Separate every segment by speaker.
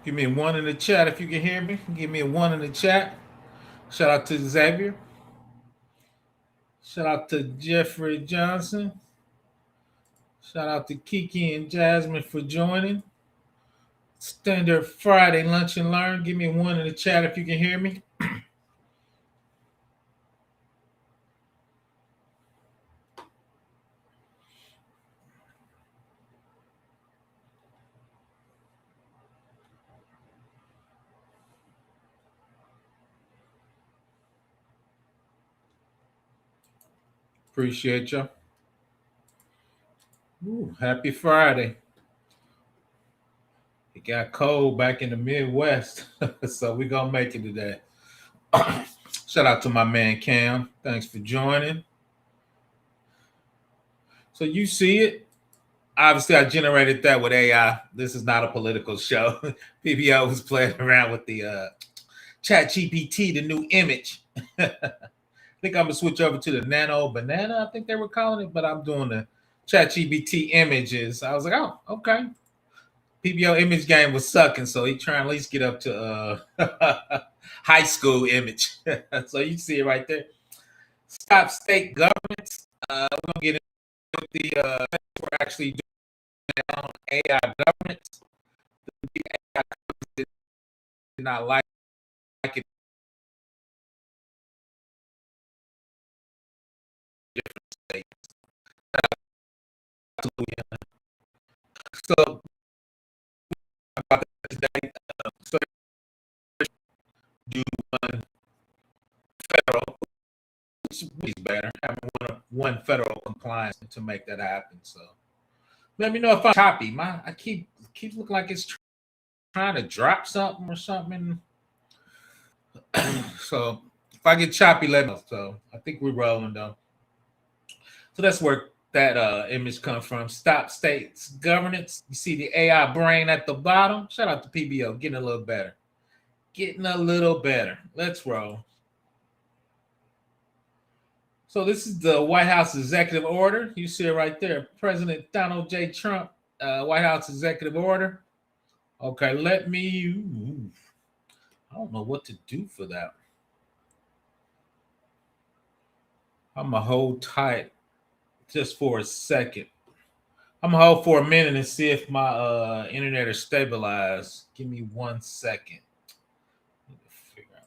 Speaker 1: Give me a one in the chat if you can hear me. Give me a one in the chat. Shout out to Xavier. Shout out to Jeffrey Johnson. Shout out to Kiki and Jasmine for joining. Standard Friday lunch and learn. Give me a one in the chat if you can hear me. Appreciate you. Ooh, happy Friday. It got cold back in the Midwest, so we gonna make it today. Shout out to my man Cam. Thanks for joining. So you see it. Obviously, I generated that with AI. This is not a political show. PBO was playing around with the Chat GPT, the new image. I think I'm gonna switch over to the Nano Banana. I think they were calling it, but I'm doing the Chat GPT images. I was like, oh, okay. PBO image game was sucking, so he trying to at least get up to high school image. So you see it right there. Stop state governments. We're gonna get into the we're actually doing on AI governments. The AI did not like it. Different states. So about that today. So do one federal, which is better, having one federal compliance to make that happen. So let me know if I'm choppy. I keeps looking like it's trying to drop something or something. So if I get choppy, let me know. So I think we're rolling though. So that's where that image comes from. Stop states governance. You see the AI brain at the bottom. Shout out to PBO, getting a little better. Getting a little better. Let's roll. So this is the White House executive order. You see it right there. President Donald J. Trump, White House executive order. Okay, let me. Ooh, I don't know what to do for that. I'm gonna hold tight just for a second. I'm gonna hold for a minute and see if my internet is stabilized. Give me 1 second. Figure out.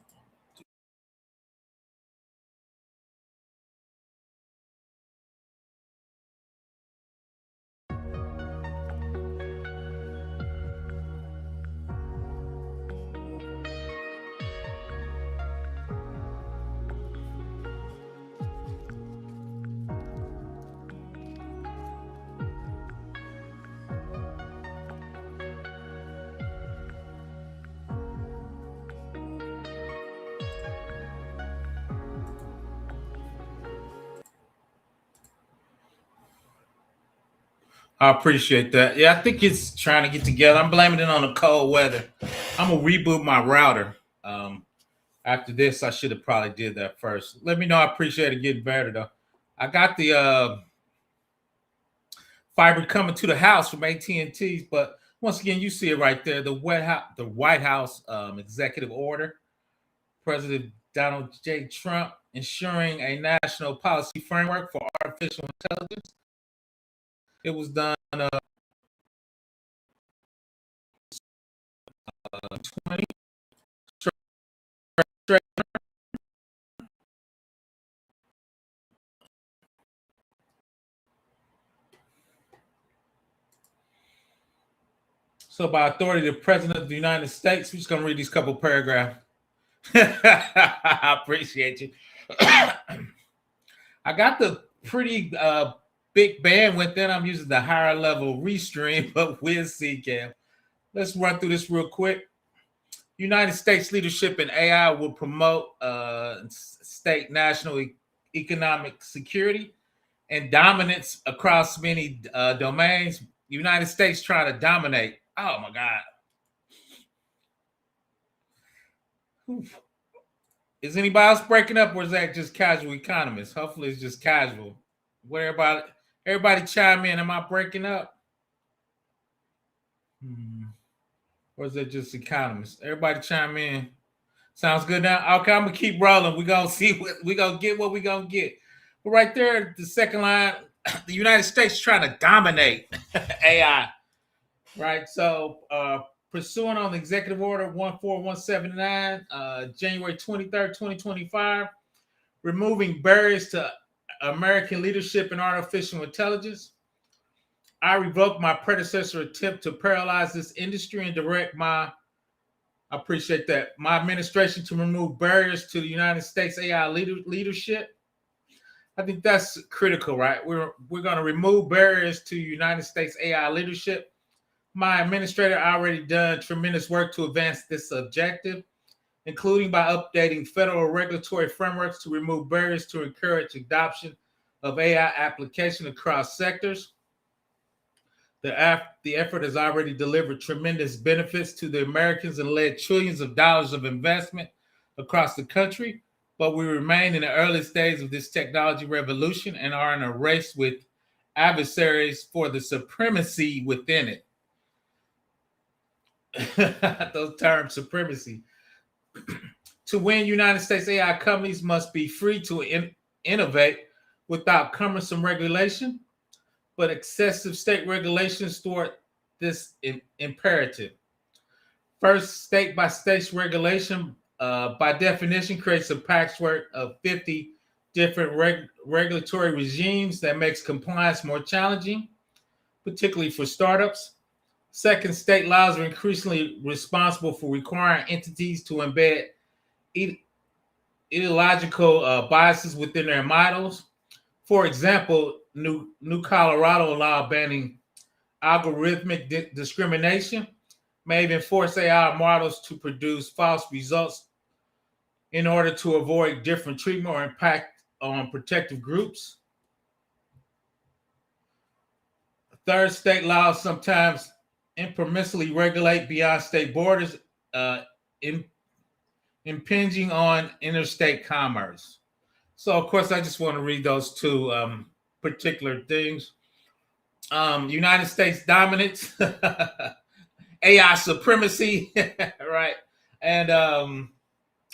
Speaker 1: I appreciate that. Yeah, I think it's trying to get together. I'm blaming it on the cold weather. I'm gonna reboot my router. After this, I should have probably did that first. Let me know. I appreciate it getting better though. I got the fiber coming to the house from AT&T, but once again, you see it right there. The White House executive order, President Donald J. Trump ensuring a national policy framework for artificial intelligence. It was done 20. So, by authority of the President of the United States, we're just going to read these couple paragraphs. I appreciate you. I got the pretty big bandwidth, then I'm using the higher level restream, but with CCAM. Let's run through this real quick. United States leadership in AI will promote state national economic security and dominance across many domains. United States trying to dominate. Oh my God. Oof. Is anybody else breaking up, or is that just casual economists? Hopefully, it's just casual. Where everybody chime in. Am I breaking up? Hmm. Or is it just economists? Everybody chime in. Sounds good now. Okay, I'm gonna keep rolling. We're gonna see what we're gonna get, what we're gonna get. But right there, the second line, the United States trying to dominate AI. Right. So pursuant on Executive Order 14179, January 23rd, 2025, removing barriers to American leadership in artificial intelligence. I revoke my predecessor attempt to paralyze this industry and direct I appreciate that, my administration to remove barriers to the United States AI leadership. I think that's critical, right? We're going to remove barriers to United States AI leadership. My administrator already done tremendous work to advance this objective, including by updating federal regulatory frameworks to remove barriers to encourage adoption of AI application across sectors. The effort has already delivered tremendous benefits to the Americans and led trillions of dollars of investment across the country, but we remain in the early stages of this technology revolution and are in a race with adversaries for the supremacy within it. Those terms, supremacy. To win, United States AI companies must be free to innovate without cumbersome regulation, but excessive state regulations thwart this imperative. First, state by state regulation, by definition, creates a patchwork of 50 different regulatory regimes that makes compliance more challenging, particularly for startups. Second, state laws are increasingly responsible for requiring entities to embed ideological biases within their models. For example, New Colorado law banning algorithmic discrimination may even force AI models to produce false results in order to avoid different treatment or impact on protective groups. Third, state laws sometimes impermissibly regulate beyond state borders, impinging on interstate commerce. So, of course, I just want to read those two particular things. United States dominance, AI supremacy, right? And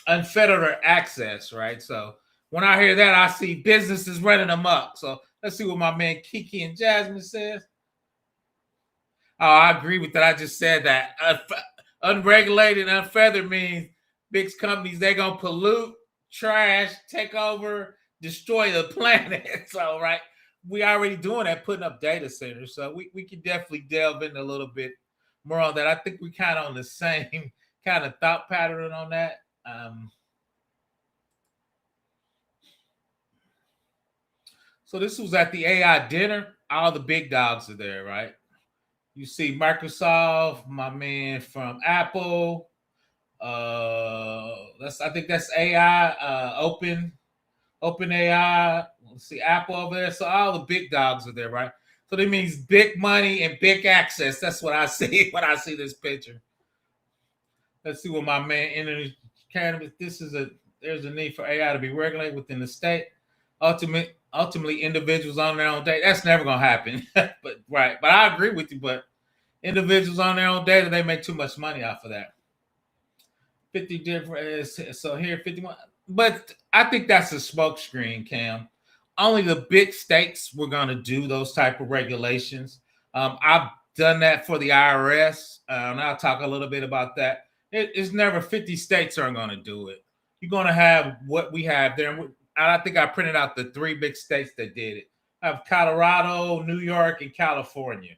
Speaker 1: unfettered access, right? So when I hear that, I see businesses running amok. So let's see what my man Kiki and Jasmine says. Oh, I agree with that. I just said that. Unregulated, unfeathered means big companies, they're going to pollute, trash, take over, destroy the planet. So, right, we already doing that, putting up data centers. So we can definitely delve in a little bit more on that. I think we kind of on the same kind of thought pattern on that. So this was at the AI dinner. All the big dogs are there, right? You see Microsoft, my man from Apple. I think that's AI. Open AI. Let's see Apple over there. So all the big dogs are there, right? So that means big money and big access. That's what I see when I see this picture. Let's see what my man enters cannabis. There's a need for AI to be regulated within the state. Ultimately, individuals on their own data. That's never gonna happen. But right. But I agree with you. But individuals on their own data, they make too much money off of that. 50 different. So here, 51. But I think that's a smokescreen, Cam. Only the big states were gonna do those type of regulations. I've done that for the IRS, and I'll talk a little bit about that. It's never 50 states aren't going to do it. You're going to have what we have there. And I think I printed out the 3 big states that did it. I have Colorado, New York, and California.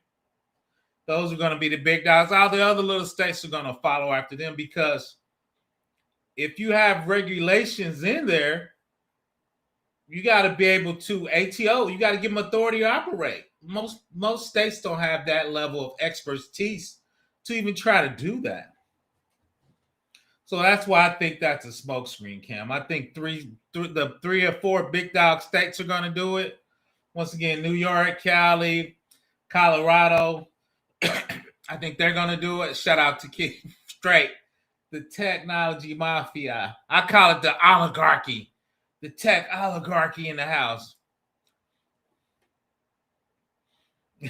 Speaker 1: Those are going to be the big dogs. All the other little states are going to follow after them, because if you have regulations in there, you got to be able to ATO. You got to give them authority to operate. Most states don't have that level of expertise to even try to do that. So that's why I think that's a smokescreen, Cam. I think the 3 or 4 big dog states are going to do it. Once again, New York, Cali, Colorado. I think they're going to do it. Shout out to Kid Straight, the technology mafia. I call it the oligarchy, the tech oligarchy in the house.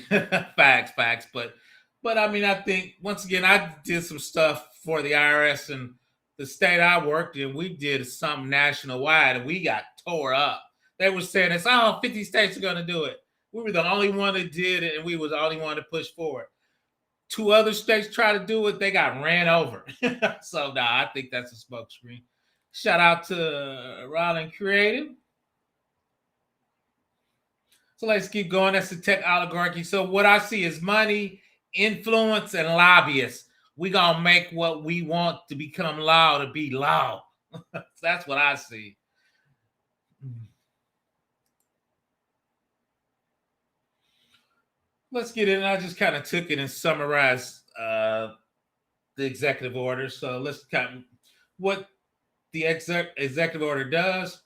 Speaker 1: Facts. But But I mean, I think once again, I did some stuff for the IRS and the state I worked in. We did something national wide, and we got tore up. They were saying it's 50 states are going to do it. We were the only one that did it, and we was the only one to push forward. Two other states try to do it, they got ran over. So I think that's a smokescreen. Shout out to Rollin Creative. So let's keep going. That's the tech oligarchy. So what I see is money, influence, and lobbyists. We gonna make what we want to become law to be law. That's what I see. Let's get in. I just kind of took it and summarized the executive order. So let's kind of what the executive order does.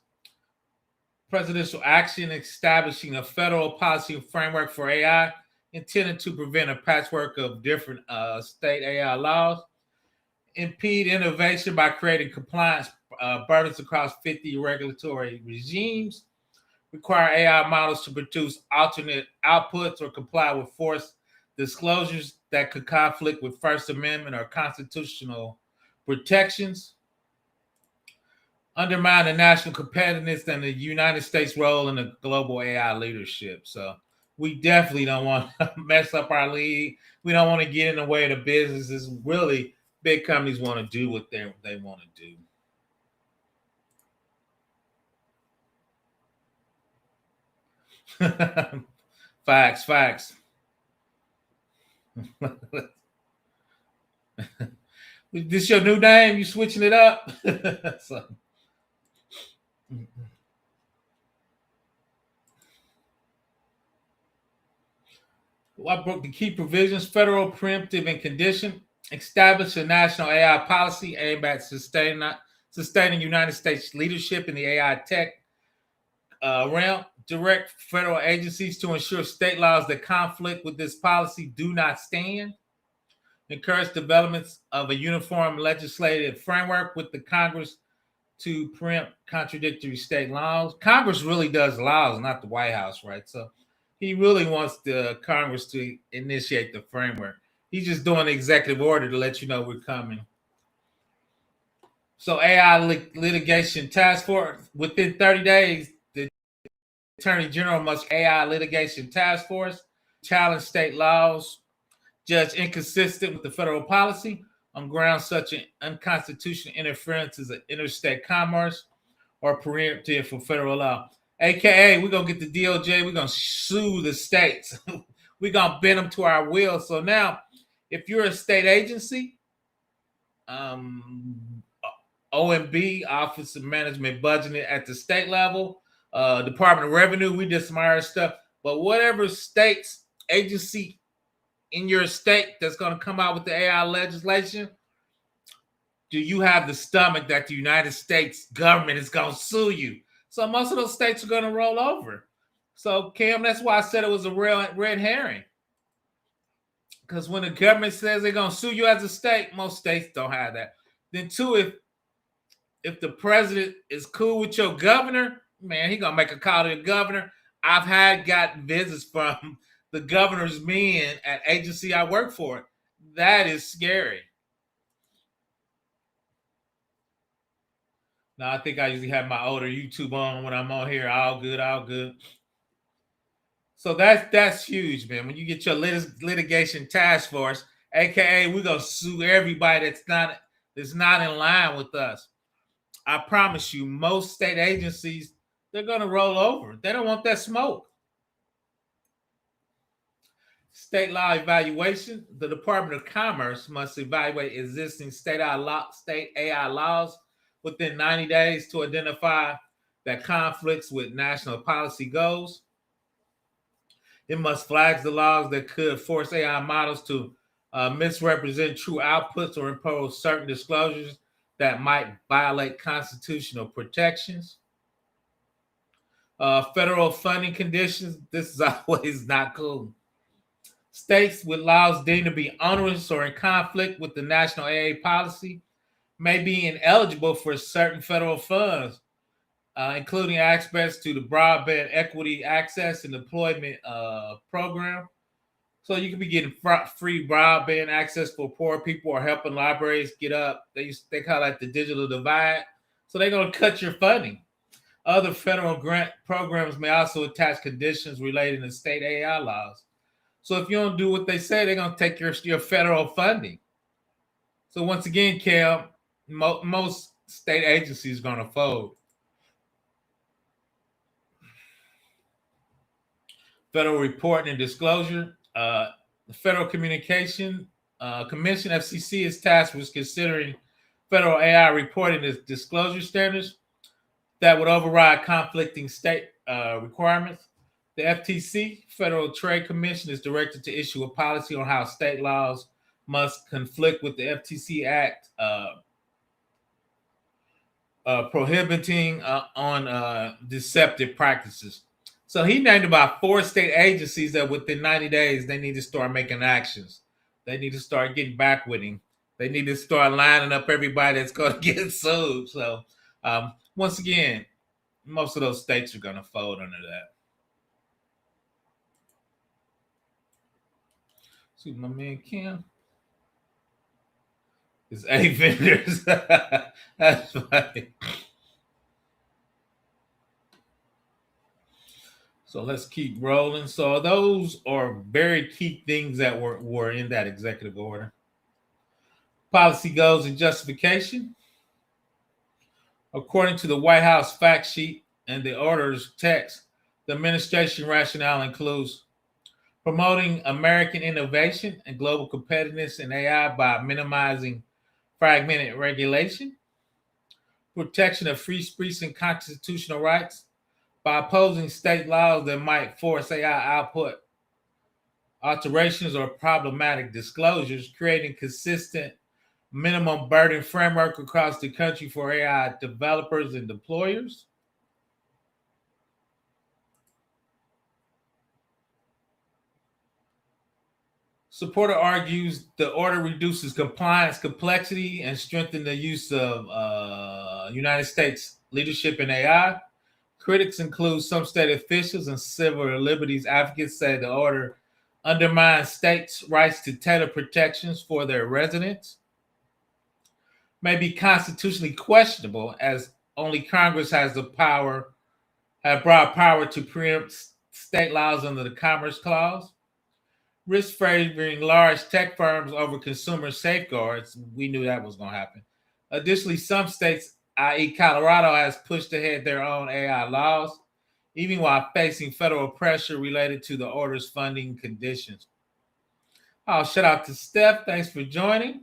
Speaker 1: Presidential action establishing a federal policy framework for AI intended to prevent a patchwork of different state AI laws, impede innovation by creating compliance burdens across 50 regulatory regimes, require AI models to produce alternate outputs or comply with forced disclosures that could conflict with First Amendment or constitutional protections, undermine the national competitiveness and the United States role in the global AI leadership. So we definitely don't want to mess up our league. We don't want to get in the way of the businesses. Really, big companies want to do what they want to do. Facts. This your new name? You switching it up? So, I broke the key provisions. Federal preemptive and condition. Establish a national AI policy aimed at sustaining United States leadership in the AI tech realm. Direct federal agencies to ensure state laws that conflict with this policy do not stand. Encourage developments of a uniform legislative framework with the Congress to preempt contradictory state laws. Congress really does laws, not the White House, right? So he really wants the Congress to initiate the framework. He's just doing the executive order to let you know we're coming. So AI litigation task force within 30 days, the Attorney General must AI litigation task force challenge state laws, judge inconsistent with the federal policy on grounds such as unconstitutional interference as an interstate commerce or preemptive for federal law. AKA, we're going to get the DOJ, we're going to sue the states. We're going to bend them to our will. So now, if you're a state agency, OMB, Office of Management Budgeting at the state level, Department of Revenue, we did some IRS stuff. But whatever state's agency in your state that's going to come out with the AI legislation, do you have the stomach that the United States government is going to sue you? So most of those states are going to roll over. So Cam, that's why I said it was a real red herring. Because when the government says they're going to sue you as a state, most states don't have that. Then two, if the president is cool with your governor, man, he going to make a call to the governor. I've gotten visits from the governor's men at agency I work for. That is scary. Now I think I usually have my older YouTube on when I'm on here. All good. So that's huge, man. When you get your litigation task force, aka we're gonna sue everybody that's not in line with us. I promise you, most state agencies, they're gonna roll over. They don't want that smoke. State law evaluation. The Department of Commerce must evaluate existing state AI laws within 90 days to identify that conflicts with national policy goals. It must flag the laws that could force AI models to misrepresent true outputs or impose certain disclosures that might violate constitutional protections. Federal funding conditions. This is always not cool. States with laws deemed to be onerous or in conflict with the national AA policy may be ineligible for certain federal funds, including aspects to the Broadband Equity Access and Deployment Program. So you could be getting free broadband access for poor people or helping libraries get up. They call that the digital divide. So they're going to cut your funding. Other federal grant programs may also attach conditions relating to state AI laws. So if you don't do what they say, they're going to take your federal funding. So once again, Cal, most state agencies are going to fold. Federal reporting and disclosure. The Federal Communication Commission, FCC, is tasked with considering federal AI reporting and disclosure standards that would override conflicting state requirements. The FTC, Federal Trade Commission, is directed to issue a policy on how state laws must conflict with the FTC Act prohibiting on deceptive practices. So he named about 4 state agencies that within 90 days they need to start making actions. They need to start getting back with him. They need to start lining up everybody that's going to get sued. So once again, most of those states are going to fold under that. See my man Kim. It's 8 vendors. That's funny. So let's keep rolling. So those are very key things that were in that executive order. Policy goals and justification. According to the White House fact sheet and the order's text, the administration rationale includes promoting American innovation and global competitiveness in AI by minimizing fragmented regulation, protection of free speech and constitutional rights by opposing state laws that might force AI output alterations or problematic disclosures, creating consistent minimum burden framework across the country for AI developers and deployers. Supporter argues the order reduces compliance complexity and strengthens the use of United States leadership in AI. Critics include some state officials and civil liberties advocates say the order undermines states' rights to tailor protections for their residents. May be constitutionally questionable as only Congress has the power, have broad power to preempt state laws under the Commerce Clause. Risk favoring large tech firms over consumer safeguards. We knew that was going to happen. Additionally, some states, i.e., Colorado, has pushed ahead their own AI laws, even while facing federal pressure related to the order's funding conditions. Oh, shout out to Steph. Thanks for joining.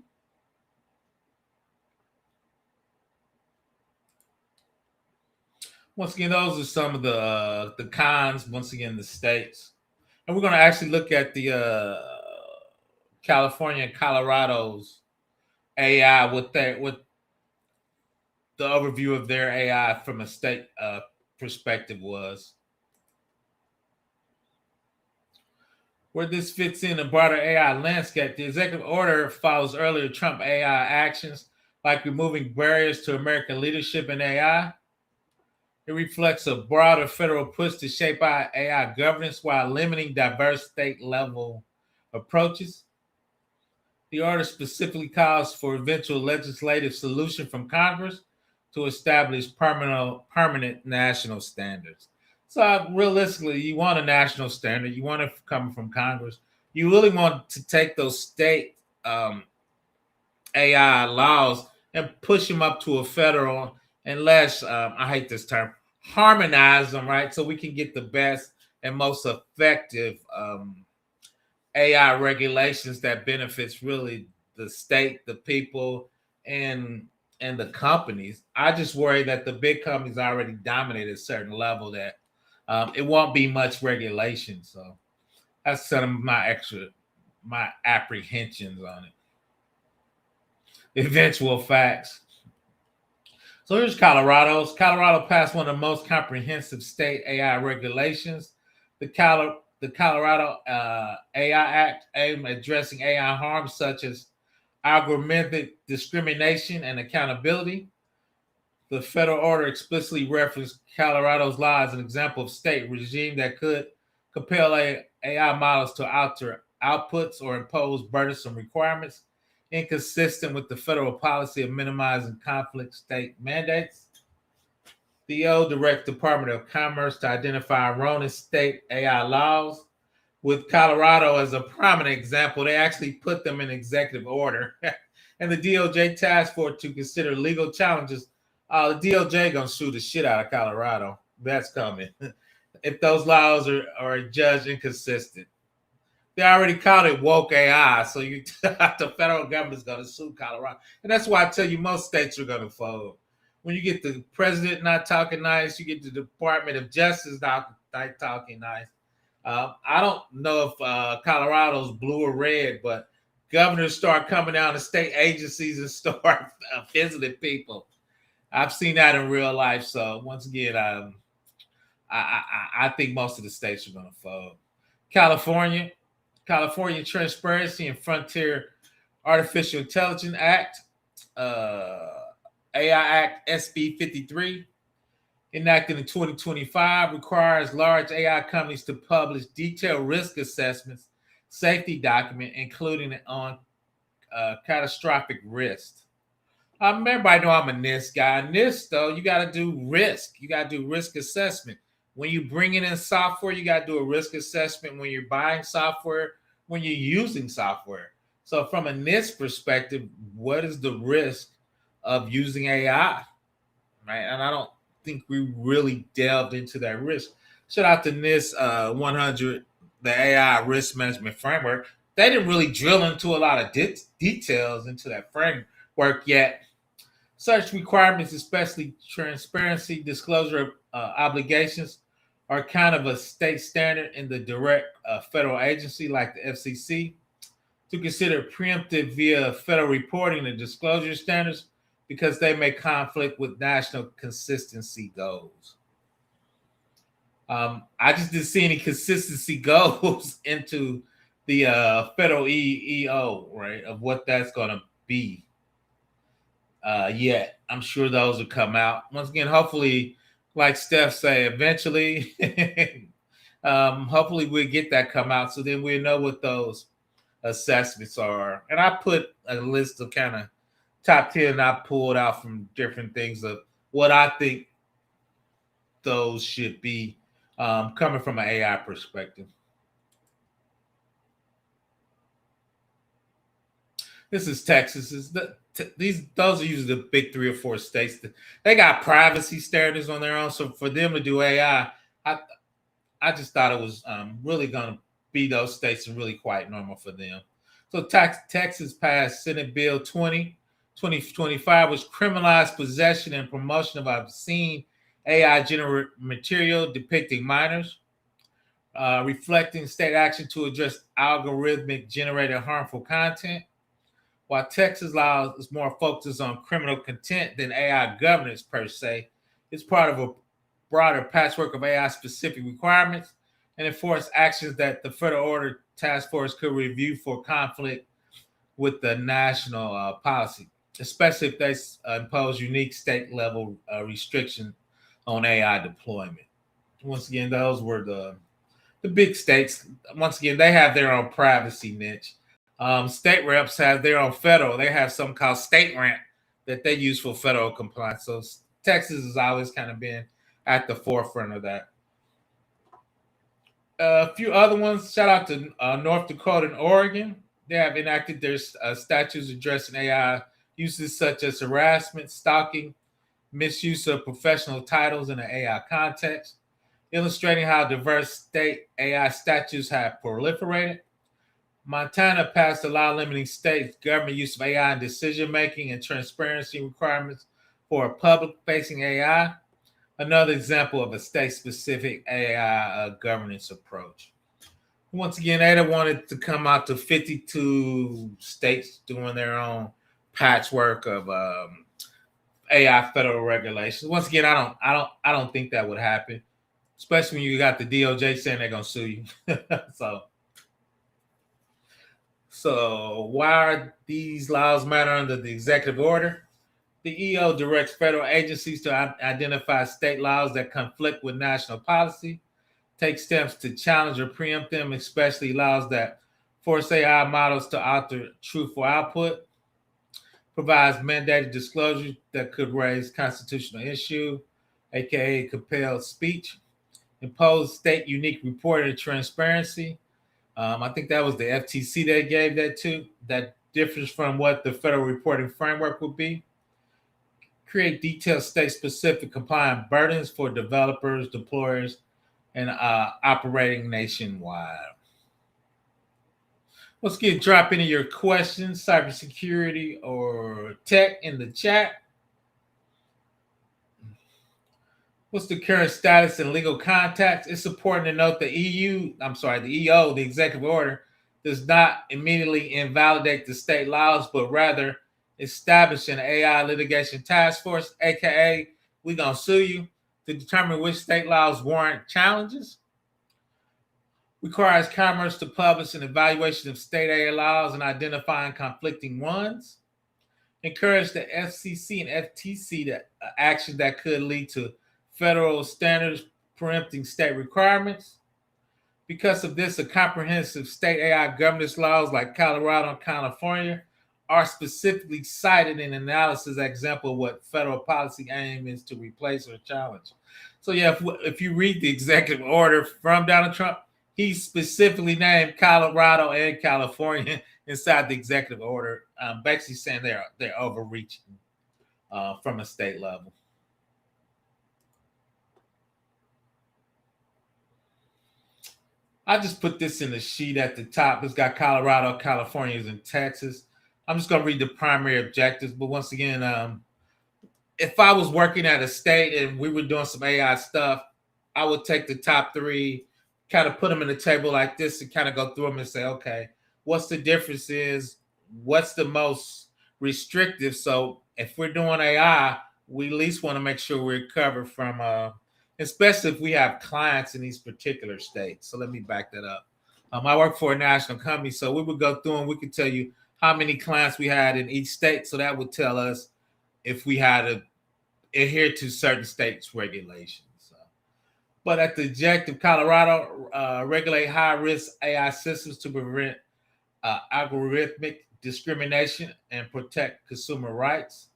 Speaker 1: Once again, those are some of the cons. Once again, the states. And we're going to actually look at the California and Colorado's AI with the overview of their AI from a state perspective was. Where this fits in the broader AI landscape, the executive order follows earlier Trump AI actions like removing barriers to American leadership in AI. It reflects a broader federal push to shape our AI governance while limiting diverse state level approaches. The order specifically calls for eventual legislative solution from Congress to establish permanent national standards. So realistically, you want a national standard. You want it coming from Congress. You really want to take those state AI laws and push them up to a federal, unless I hate this term, harmonize them, right? So we can get the best and most effective AI regulations that benefits really the state, the people, and the companies. I just worry that the big companies already dominate at a certain level that it won't be much regulation. So that's some of my apprehensions on it. Eventual facts. So here's Colorado's. Colorado passed one of the most comprehensive state AI regulations. The Colorado AI Act aimed at addressing AI harms such as algorithmic discrimination and accountability. The federal order explicitly referenced Colorado's law as an example of state regime that could compel AI models to alter outputs or impose burdensome requirements inconsistent with the federal policy of minimizing conflict state mandates. The O directs Department of Commerce to identify erroneous state AI laws. With Colorado as a prominent example, they actually put them in executive order. And the DOJ task force to consider legal challenges. The DOJ gonna sue the shit out of Colorado. That's coming. If those laws are judged inconsistent. They already called it woke AI, so the federal government's gonna sue Colorado. And that's why I tell you most states are gonna fold. When you get the president not talking nice, you get the Department of Justice not talking nice. I don't know if Colorado's blue or red, but governors start coming down to state agencies and start visiting people. I've seen that in real life. So once again, I think most of the states are going to fold. California Transparency and Frontier Artificial Intelligence Act, AI Act SB 53, enacted in 2025, requires large AI companies to publish detailed risk assessments, safety document, including on catastrophic risk. Everybody know I'm a NIST guy. NIST, though, you got to do risk. You got to do risk assessment. When you bring in software, you got to do a risk assessment when you're buying software, when you're using software. So from a NIST perspective, what is the risk of using AI? Right? And I don't think we really delved into that risk. Shout out to NIST 100, the AI risk management framework. They didn't really drill into a lot of details into that framework yet. Such requirements, especially transparency, disclosure obligations, are kind of a state standard in the direct federal agency like the FCC to consider preemptive via federal reporting and disclosure standards because they may conflict with national consistency goals. I just didn't see any consistency goals into the federal EEO, right, of what that's going to be yet. I'm sure those will come out. Once again, hopefully, like Steph say, eventually, hopefully we'll get that come out so then we'll know what those assessments are. And I put a list of kind of top 10 I pulled out from different things of what I think those should be coming from an AI perspective. This is Texas. Those are usually the big 3 or 4 states. They got privacy standards on their own. So for them to do AI, I just thought it was really going to be those states and really quite normal for them. So Texas passed Senate Bill 2025, which criminalized possession and promotion of obscene AI-generated material depicting minors, reflecting state action to address algorithmic generated harmful content. While Texas law is more focused on criminal content than AI governance per se, it's part of a broader patchwork of AI-specific requirements and enforce actions that the Federal Order Task Force could review for conflict with the national policy, especially if they impose unique state-level restrictions on AI deployment. Once again, those were the big states. Once again, they have their own privacy niche. State reps have their own federal. They have something called state rent that they use for federal compliance. So Texas has always kind of been at the forefront of that. A few other ones. Shout out to North Dakota and Oregon. They have enacted their statutes addressing AI uses such as harassment, stalking, misuse of professional titles in an AI context, illustrating how diverse state AI statutes have proliferated. Montana passed a law limiting state government use of AI in decision-making and transparency requirements for a public-facing AI. Another example of a state-specific AI governance approach. Once again, they wanted to come out to 52 states doing their own patchwork of AI federal regulations. Once again, I don't think that would happen, especially when you got the DOJ saying they're gonna sue you. So why are these laws matter under the executive order? The EO directs federal agencies to identify state laws that conflict with national policy, take steps to challenge or preempt them, especially laws that force AI models to author truthful output, provides mandated disclosure that could raise constitutional issue, aka compelled speech, impose state unique reporting and transparency. I think that was the FTC that gave that to. That differs from what the federal reporting framework would be. Create detailed state-specific compliant burdens for developers, deployers, and operating nationwide. Let's drop into your questions, cybersecurity or tech in the chat. What's the current status and legal context? It's important to note the EO, the executive order, does not immediately invalidate the state laws, but rather establish an AI litigation task force, aka we're gonna sue you to determine which state laws warrant challenges. Requires Commerce to publish an evaluation of state AI laws and identifying conflicting ones. Encourage the FCC and FTC to action that could lead to federal standards preempting state requirements. Because of this, a comprehensive state AI governance laws like Colorado and California are specifically cited in analysis example of what federal policy aim is to replace or challenge. So yeah, if you read the executive order from Donald Trump, he specifically named Colorado and California inside the executive order, basically saying they're overreaching from a state level. I just put this in the sheet at the top. It's got Colorado, California, and Texas. I'm just going to read the primary objectives. But once again, if I was working at a state and we were doing some AI stuff, I would take the top three, kind of put them in a table like this and kind of go through them and say, okay, what's the difference is, what's the most restrictive? So if we're doing AI, we at least want to make sure we're covered from, especially if we have clients in these particular states. So let me back that up. I work for a national company, so we would go through and we could tell you how many clients we had in each state. So that would tell us if we had to adhere to certain states' regulations. But at the objective, Colorado regulate high-risk AI systems to prevent algorithmic discrimination and protect consumer rights.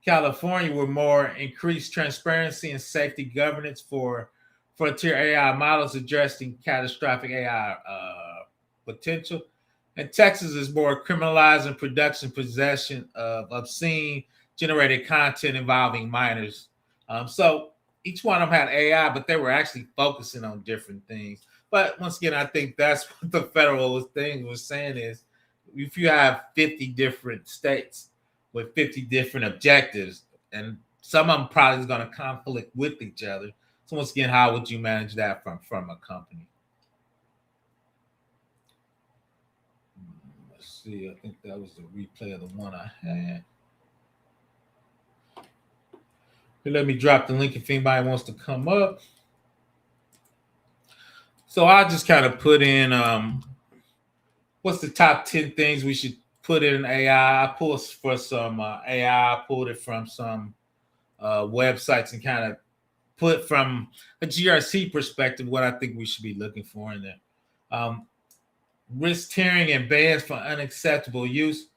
Speaker 1: California with more increased transparency and safety governance for frontier AI models addressing catastrophic AI potential. And Texas is more criminalizing production, possession of obscene generated content involving minors. So each one of them had AI, but they were actually focusing on different things. But once again, I think that's what the federal thing was saying is if you have 50 different states with 50 different objectives, and some of them probably is going to conflict with each other. So once again, how would you manage that from a company? Let's see. I think that was the replay of the one I had. Let me drop the link if anybody wants to come up. So I just kind of put in what's the top 10 things we should put in AI. I pulled for some AI. I pulled it from some websites and kind of put from a GRC perspective what I think we should be looking for in there. Risk tiering and bans for unacceptable use.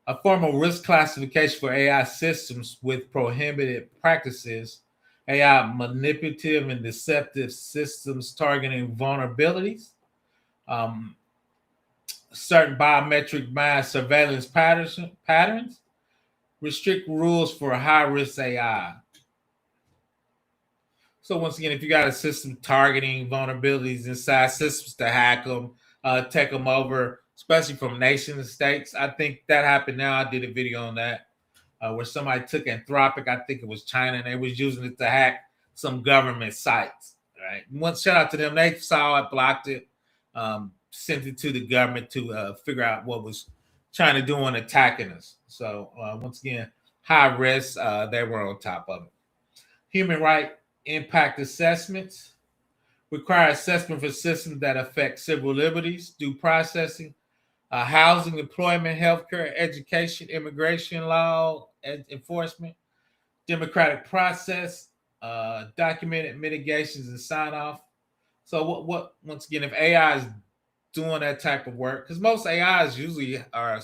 Speaker 1: A formal risk classification for AI systems with prohibited practices, AI manipulative and deceptive systems targeting vulnerabilities, certain biometric mass surveillance patterns, restrict rules for high-risk AI. So once again, if you got a system targeting vulnerabilities inside systems to hack them, take them over, especially from nation states. I think that happened now. I did a video on that where somebody took Anthropic, I think it was China, and they was using it to hack some government sites. Right. One shout out to them. They saw it, blocked it, sent it to the government to figure out what was trying to do on attacking us. So once again, high risk, they were on top of it. Human right impact assessments. Require assessment for systems that affect civil liberties, due processing, housing, employment, healthcare, education, immigration law, enforcement, democratic process, documented mitigations and sign off. So what once again, if AI is doing that type of work because most AIs usually are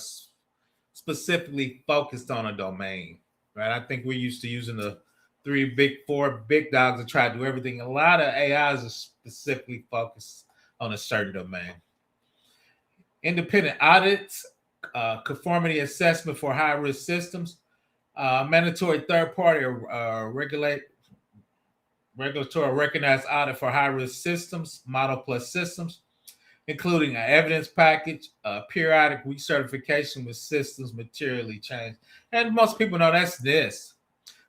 Speaker 1: specifically focused on a domain, right? I think we're used to using the four big dogs to try to do everything. A lot of AIs are specifically focused on a certain domain. Independent audits, conformity assessment for high risk systems, mandatory third party regulatory recognized audit for high risk systems, model plus systems, including an evidence package, periodic recertification with systems materially changed. And most people know that's this.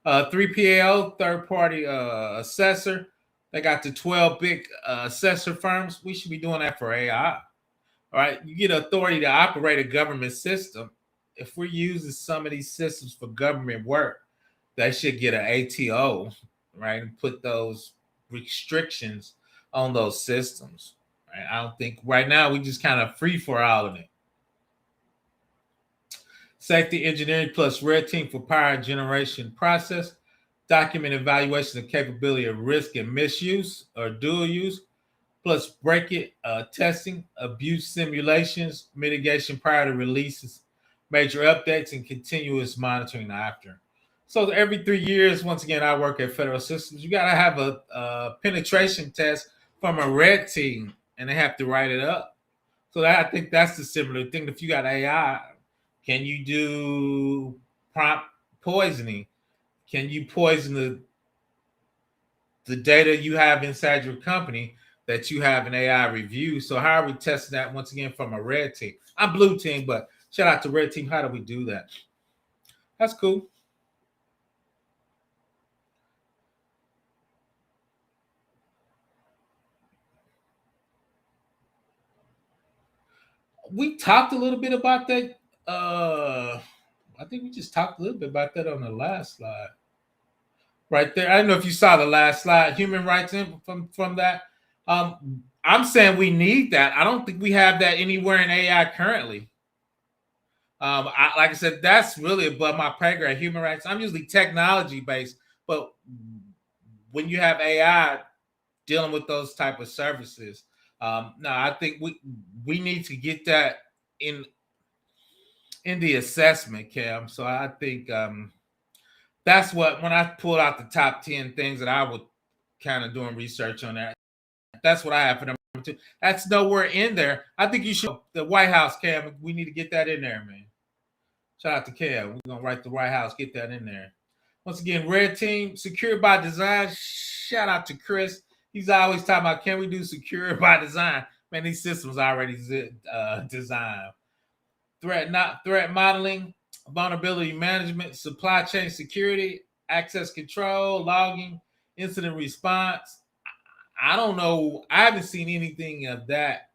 Speaker 1: 3PL, third party assessor. They got the 12 big assessor firms. We should be doing that for AI. All right. You get authority to operate a government system. If we're using some of these systems for government work, they should get an ATO, right? And put those restrictions on those systems. Right? I don't think right now we just kind of free for all of it. Safety engineering plus red team for power generation process, document evaluation of capability of risk and misuse or dual use, plus break it testing, abuse simulations, mitigation prior to releases, major updates, and continuous monitoring after. So every 3 years, once again, I work at Federal Systems. You got to have a penetration test from a red team, and they have to write it up. So I think that's the similar thing. If you got AI, can you do prompt poisoning? Can you poison the data you have inside your company that you have an AI review? So how are we testing that once again from a red team? I'm blue team, but shout out to red team. How do we do that? That's cool. We talked a little bit about that. I think we just talked a little bit about that on the last slide. Right there. I don't know if you saw the last slide. Human rights from that. I'm saying we need that. I don't think we have that anywhere in AI currently. Like I said, that's really above my pay grade. Human rights. I'm usually technology based, but when you have AI dealing with those type of services, no, I think we need to get that in the assessment, Cam. So I think that's what when I pulled out the top 10 things that I would kind of doing research on that. That's what I have for number two. That's nowhere in there. I think you should the White House, Cam. We need to get that in there, man. Shout out to Cam. We're gonna write the White House, get that in there. Once again, red team, secure by design. Shout out to Chris. He's always talking about can we do secure by design? Man, these systems already designed. Threat modeling, vulnerability management, supply chain security, access control, logging, incident response. I don't know. I haven't seen anything of that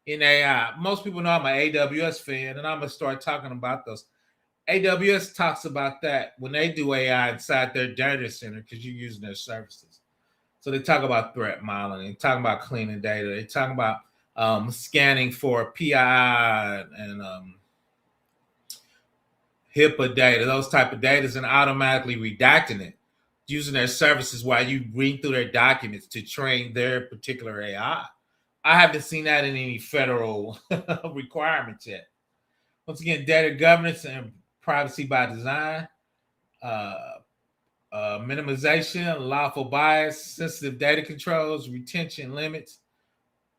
Speaker 1: in AI. Most people know I'm an AWS fan, and I'm gonna start talking about those. AWS talks about that when they do AI inside their data center because you're using their services. So they talk about threat modeling, they talk about cleaning data, they talk about scanning for PII and HIPAA data, those type of data, and automatically redacting it using their services while you read through their documents to train their particular AI. I haven't seen that in any federal requirements yet. Once again, data governance and privacy by design, minimization, lawful bias, sensitive data controls, retention limits,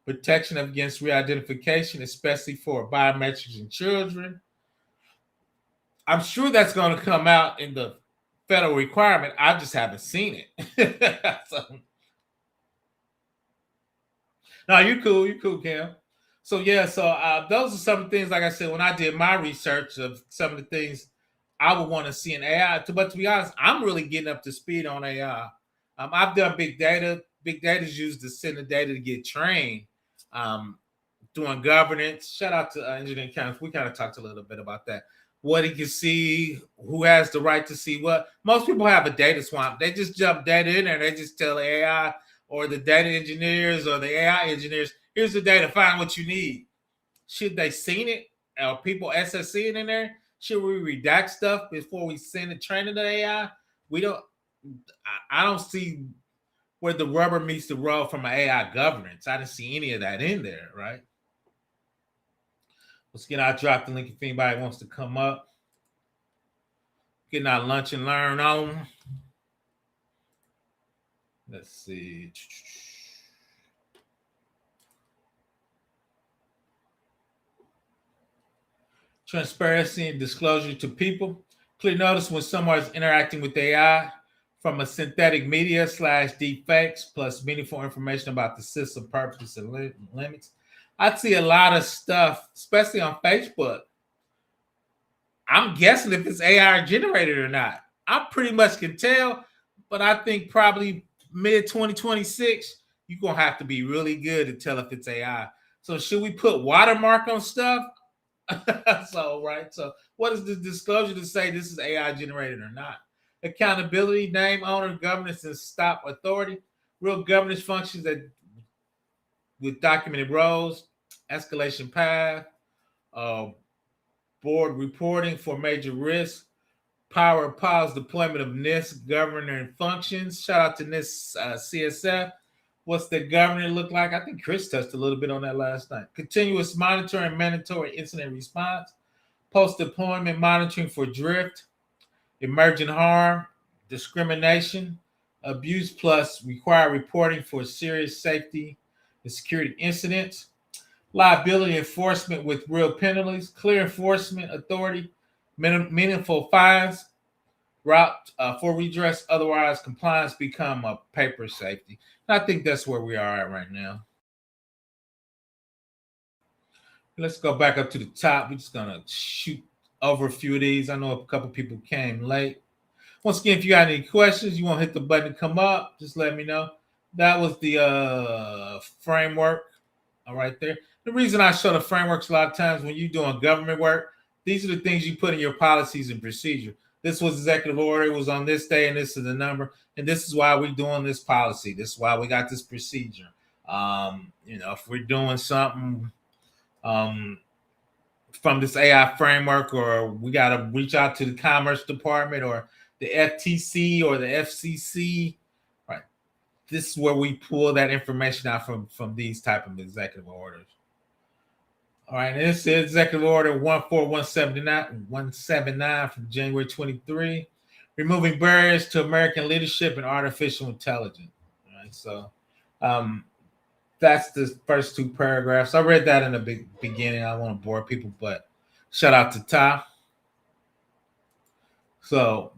Speaker 1: protection against re-identification, especially for biometrics in children. I'm sure that's going to come out in the federal requirement. I just haven't seen it. So, no, you're cool. You're cool, Cam. So yeah, so those are some of the things. Like I said, when I did my research of some of the things I would want to see in AI. But to be honest, I'm really getting up to speed on AI. I've done big data. Big data is used to send the data to get trained. Doing governance. Shout out to engineering accounts. We kind of talked a little bit about that. What he can see, who has the right to see what. Most people have a data swamp. They just jump data in there. They just tell the AI or the data engineers or the AI engineers, here's the data, find what you need. Should they seen it? Are people SSCing in there? Should we redact stuff before we send it training to AI? We don't. I don't see where the rubber meets the road from an AI governance. I didn't see any of that in there, right? Once again, I'll drop the link if anybody wants to come up. Getting our lunch and learn on. Let's see. Transparency and disclosure to people. Clear notice when someone is interacting with AI from a synthetic media / deepfakes plus meaningful information about the system purpose and limits. I see a lot of stuff, especially on Facebook. I'm guessing if it's AI generated or not. I pretty much can tell, but I think probably mid 2026, you're going to have to be really good to tell if it's AI. So should we put watermark on stuff? So what is the disclosure to say this is AI generated or not? Accountability, name, owner, governance, and stop authority. Real governance functions that with documented roles, escalation path, board reporting for major risks, power of pause deployment of NIST governor functions. Shout out to NIST CSF. What's the governor look like? I think Chris touched a little bit on that last night. Continuous monitoring, mandatory incident response, post-deployment monitoring for drift, emergent harm, discrimination, abuse plus required reporting for serious safety and security incidents, liability enforcement with real penalties, clear enforcement authority, meaningful fines, route for redress, otherwise compliance become a paper safety. And I think that's where we are at right now. Let's go back up to the top. We're just gonna shoot over a few of these. I know a couple people came late. Once again, if you got any questions, you want to hit the button to come up, just let me know. That was the framework right there. The reason I show the frameworks a lot of times when you're doing government work, these are the things you put in your policies and procedure. This was executive order, it was on this day, and this is the number, and this is why we're doing this policy. This is why we got this procedure. If we're doing something from this AI framework, or we got to reach out to the Commerce Department or the FTC or the FCC, right? This is where we pull that information out from these type of executive orders. All right, and this is Executive Order 14179 from January 23, removing barriers to American leadership and artificial intelligence. All right, so that's the first two paragraphs. I read that in the beginning. I don't want to bore people, but shout out to Ty. So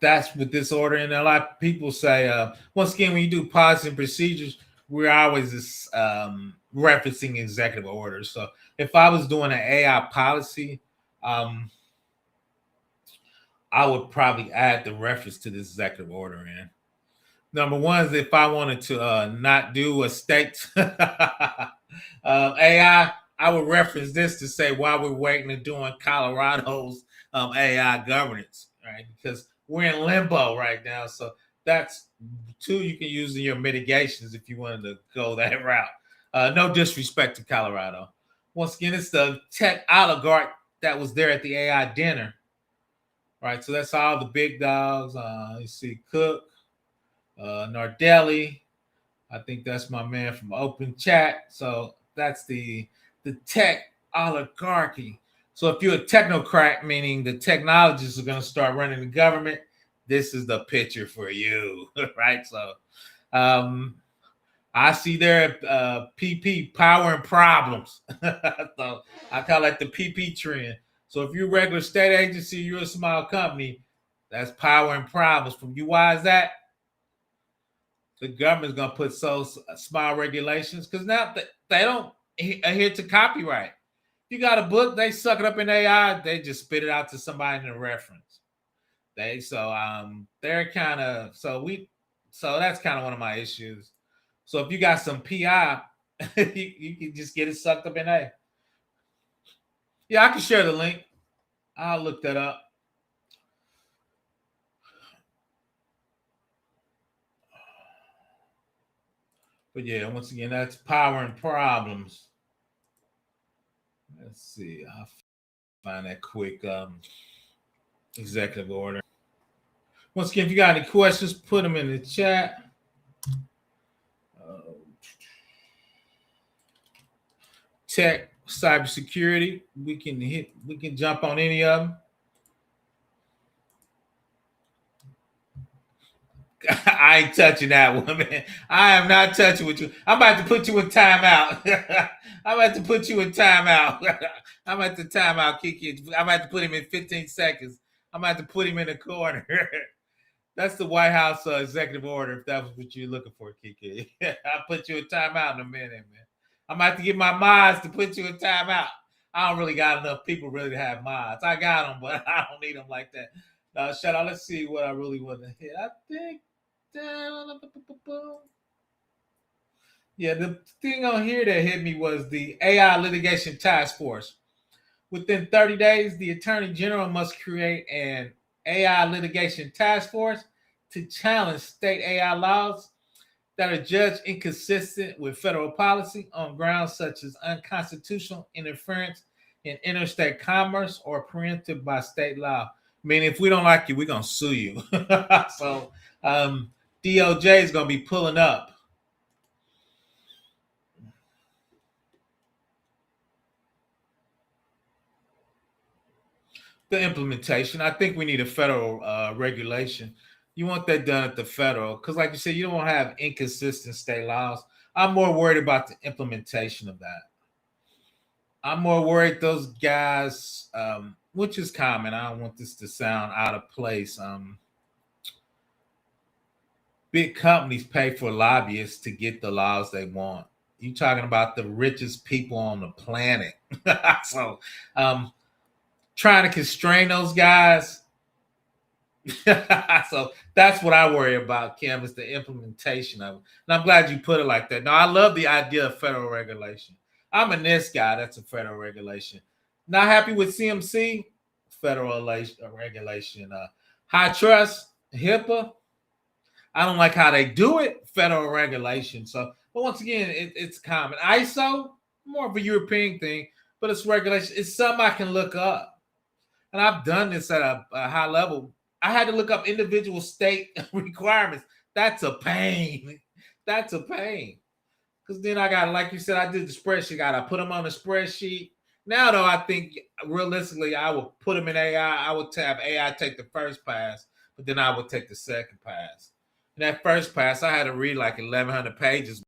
Speaker 1: that's with this order. And a lot of people say, once again, when you do policy and procedures, we're always referencing executive orders. So if I was doing an AI policy, I would probably add the reference to this executive order in. Number one is if I wanted to not do a state AI, I would reference this to say why we're waiting to doing Colorado's AI governance, right? Because we're in limbo right now. So that's two you can use in your mitigations if you wanted to go that route. No disrespect to Colorado. Once again, it's the tech oligarch that was there at the AI dinner, right? So that's all the big dogs. You see Cook, Nardelli. I think that's my man from Open Chat. So that's the tech oligarchy. So if you're a technocrat, meaning the technologists are going to start running the government, this is the picture for you, right? So I see there PP, power and problems. So I call it the PP trend. So if you're a regular state agency, you're a small company, that's power and problems from you. Why is that? The government's going to put so small regulations because now they don't adhere to copyright. You got a book, they suck it up in AI, they just spit it out to somebody in a reference. They're kind of so that's kind of one of my issues. So if you got some PI, you can just get it sucked up in A. Yeah, I can share the link. I'll look that up. But yeah, once again, that's power and problems. Let's see. I'll find that quick executive order. Once again, if you got any questions, put them in the chat. Tech Cybersecurity, we can jump on any of them. I ain't touching that one, man. I am not touching with you. I'm about to put you in timeout. I'm about to put you in timeout. I'm at the timeout, Kiki. I'm about to put him in 15 seconds. I'm about to put him in the corner. That's the White House executive order, if that was what you're looking for, Kiki. I'll put you in timeout in a minute, man. I'm about to get my mods to put you in timeout. I don't really got enough people really to have mods. I got them, but I don't need them like that. Shout out. Let's see what I really want to hit. I think. Yeah, the thing on here that hit me was the AI litigation task force. Within 30 days, the Attorney General must create an AI litigation task force to challenge state AI laws that are judged inconsistent with federal policy on grounds such as unconstitutional interference in interstate commerce or preempted by state law. I mean, if we don't like you, we're going to sue you. So DOJ is going to be pulling up. The implementation. I think we need a federal regulation. You want that done at the federal, because, like you said, you don't want to have inconsistent state laws. I'm more worried about the implementation of that. I'm more worried those guys, which is common. I don't want this to sound out of place. Big companies pay for lobbyists to get the laws they want. You're talking about the richest people on the planet. So, trying to constrain those guys. So that's what I worry about, Kim, is the implementation of it. And I'm glad you put it like that. Now, I love the idea of federal regulation. I'm a NIST guy. That's a federal regulation. Not happy with CMC, federal regulation. High trust, HIPAA. I don't like how they do it, federal regulation. So, but once again, it's common. ISO, more of a European thing, but it's regulation. It's something I can look up. And I've done this at a high level. I had to look up individual state requirements. That's a pain. That's a pain. Because then I got, like you said, I did the spreadsheet. I put them on the spreadsheet. Now, though, I think realistically, I would put them in AI. I would have AI take the first pass, but then I would take the second pass. And that first pass, I had to read like 1,100 pages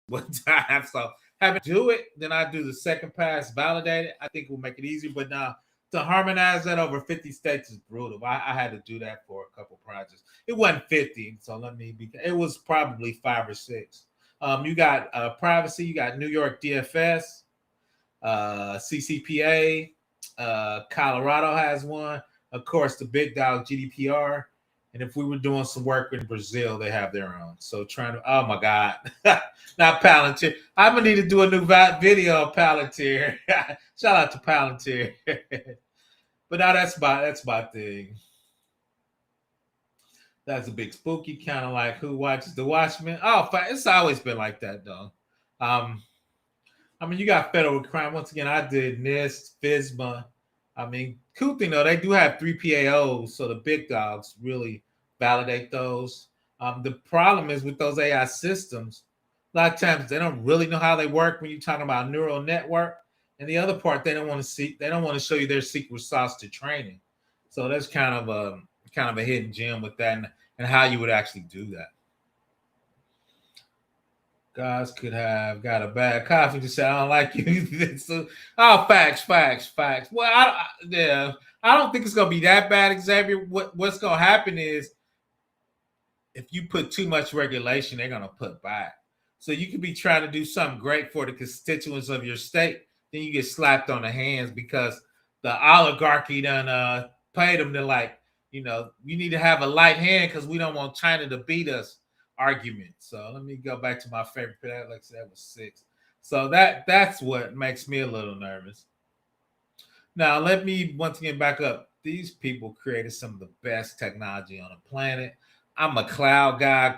Speaker 1: one time. So having to do it, then I do the second pass, validate it. I think it will make it easier. But now to harmonize that over 50 states is brutal. I had to do that for a couple projects. It wasn't 50, so it was probably 5 or 6. You got privacy, you got New York DFS, CCPA, Colorado has one. Of course, the big dog GDPR. And if we were doing some work in Brazil, they have their own. So oh my God, not Palantir. I'm gonna need to do a new video of Palantir. Shout out to Palantir. But now that's my thing. That's a big spooky, kind of like who watches the Watchmen. Oh, it's always been like that though. I mean, you got federal crime. Once again, I did NIST, FISMA. I mean, cool thing though, they do have 3 PAOs, so the big dogs really validate those. The problem is with those AI systems, a lot of times they don't really know how they work when you're talking about neural network. And the other part, they don't want to show you their secret sauce to training. So that's kind of a hidden gem with that and how you would actually do that. Guys could have got a bad coffee to say I don't like you. So, facts. Well, I don't think it's gonna be that bad, Xavier. What's gonna happen is if you put too much regulation, they're gonna put back. So you could be trying to do something great for the constituents of your state, then you get slapped on the hands because the oligarchy done paid them to you need to have a light hand because we don't want China to beat us. Argument. So let me go back to my favorite. Like I said, that was 6. So that's what makes me a little nervous. Now let me once again back up. These people created some of the best technology on the planet. I'm a cloud guy.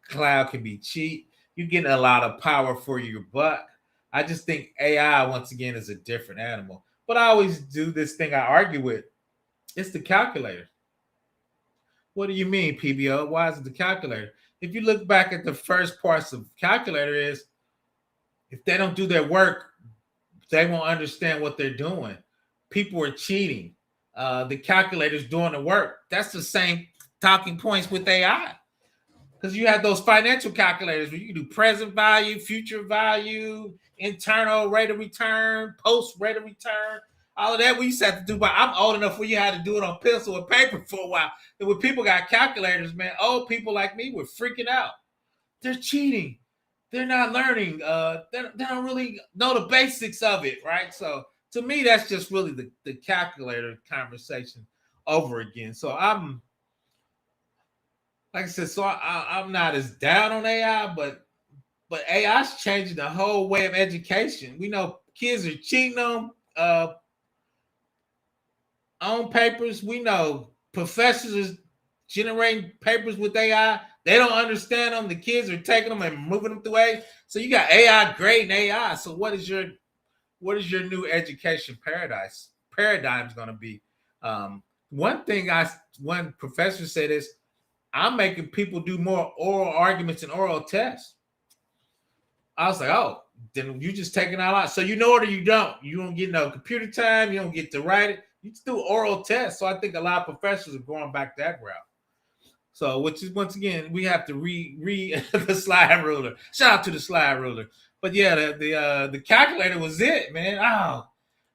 Speaker 1: Cloud can be cheap. You're getting a lot of power for your buck. I just think AI once again is a different animal. But I always do this thing I argue with. It's the calculator. What do you mean, PBO? Why is it the calculator? If you look back at the first parts of calculator is if they don't do their work They won't understand what they're doing. People are cheating. The calculator's doing the work. That's the same talking points with AI. Because you have those financial calculators where you can do present value, future value, internal rate of return, post rate of return, all of that we used to have to do. But I'm old enough where you had to do it on pencil and paper for a while. And when people got calculators, man, old people like me were freaking out. They're cheating. They're not learning. They don't really know the basics of it, right? So to me, that's just really the calculator conversation over again. So I'm like I said, so I'm not as down on AI, but AI's changing the whole way of education. We know kids are cheating on papers. We know professors are generating papers with AI. They don't understand them. The kids are taking them and moving them through AI. So you got AI grading AI. So what is your new education paradigm's going to be? One professor said is I'm making people do more oral arguments and oral tests. I was like, oh, then you just taking out a lot. So you know it or you don't. You don't get no computer time. You don't get to write it. You just do oral tests. So I think a lot of professors are going back that route. So, which is once again, we have to read the slide ruler. Shout out to the slide ruler. But yeah, the calculator was it, man. Oh,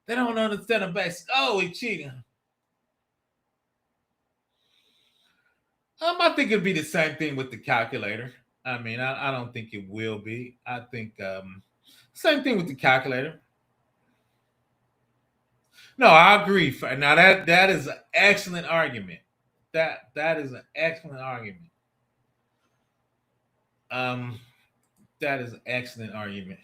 Speaker 1: they don't understand the basics. Oh, we cheating. I think it'd be the same thing with the calculator. I mean, I don't think it will be. I think same thing with the calculator. No, I agree. Now that is an excellent argument. That is an excellent argument. Um, that is an excellent argument.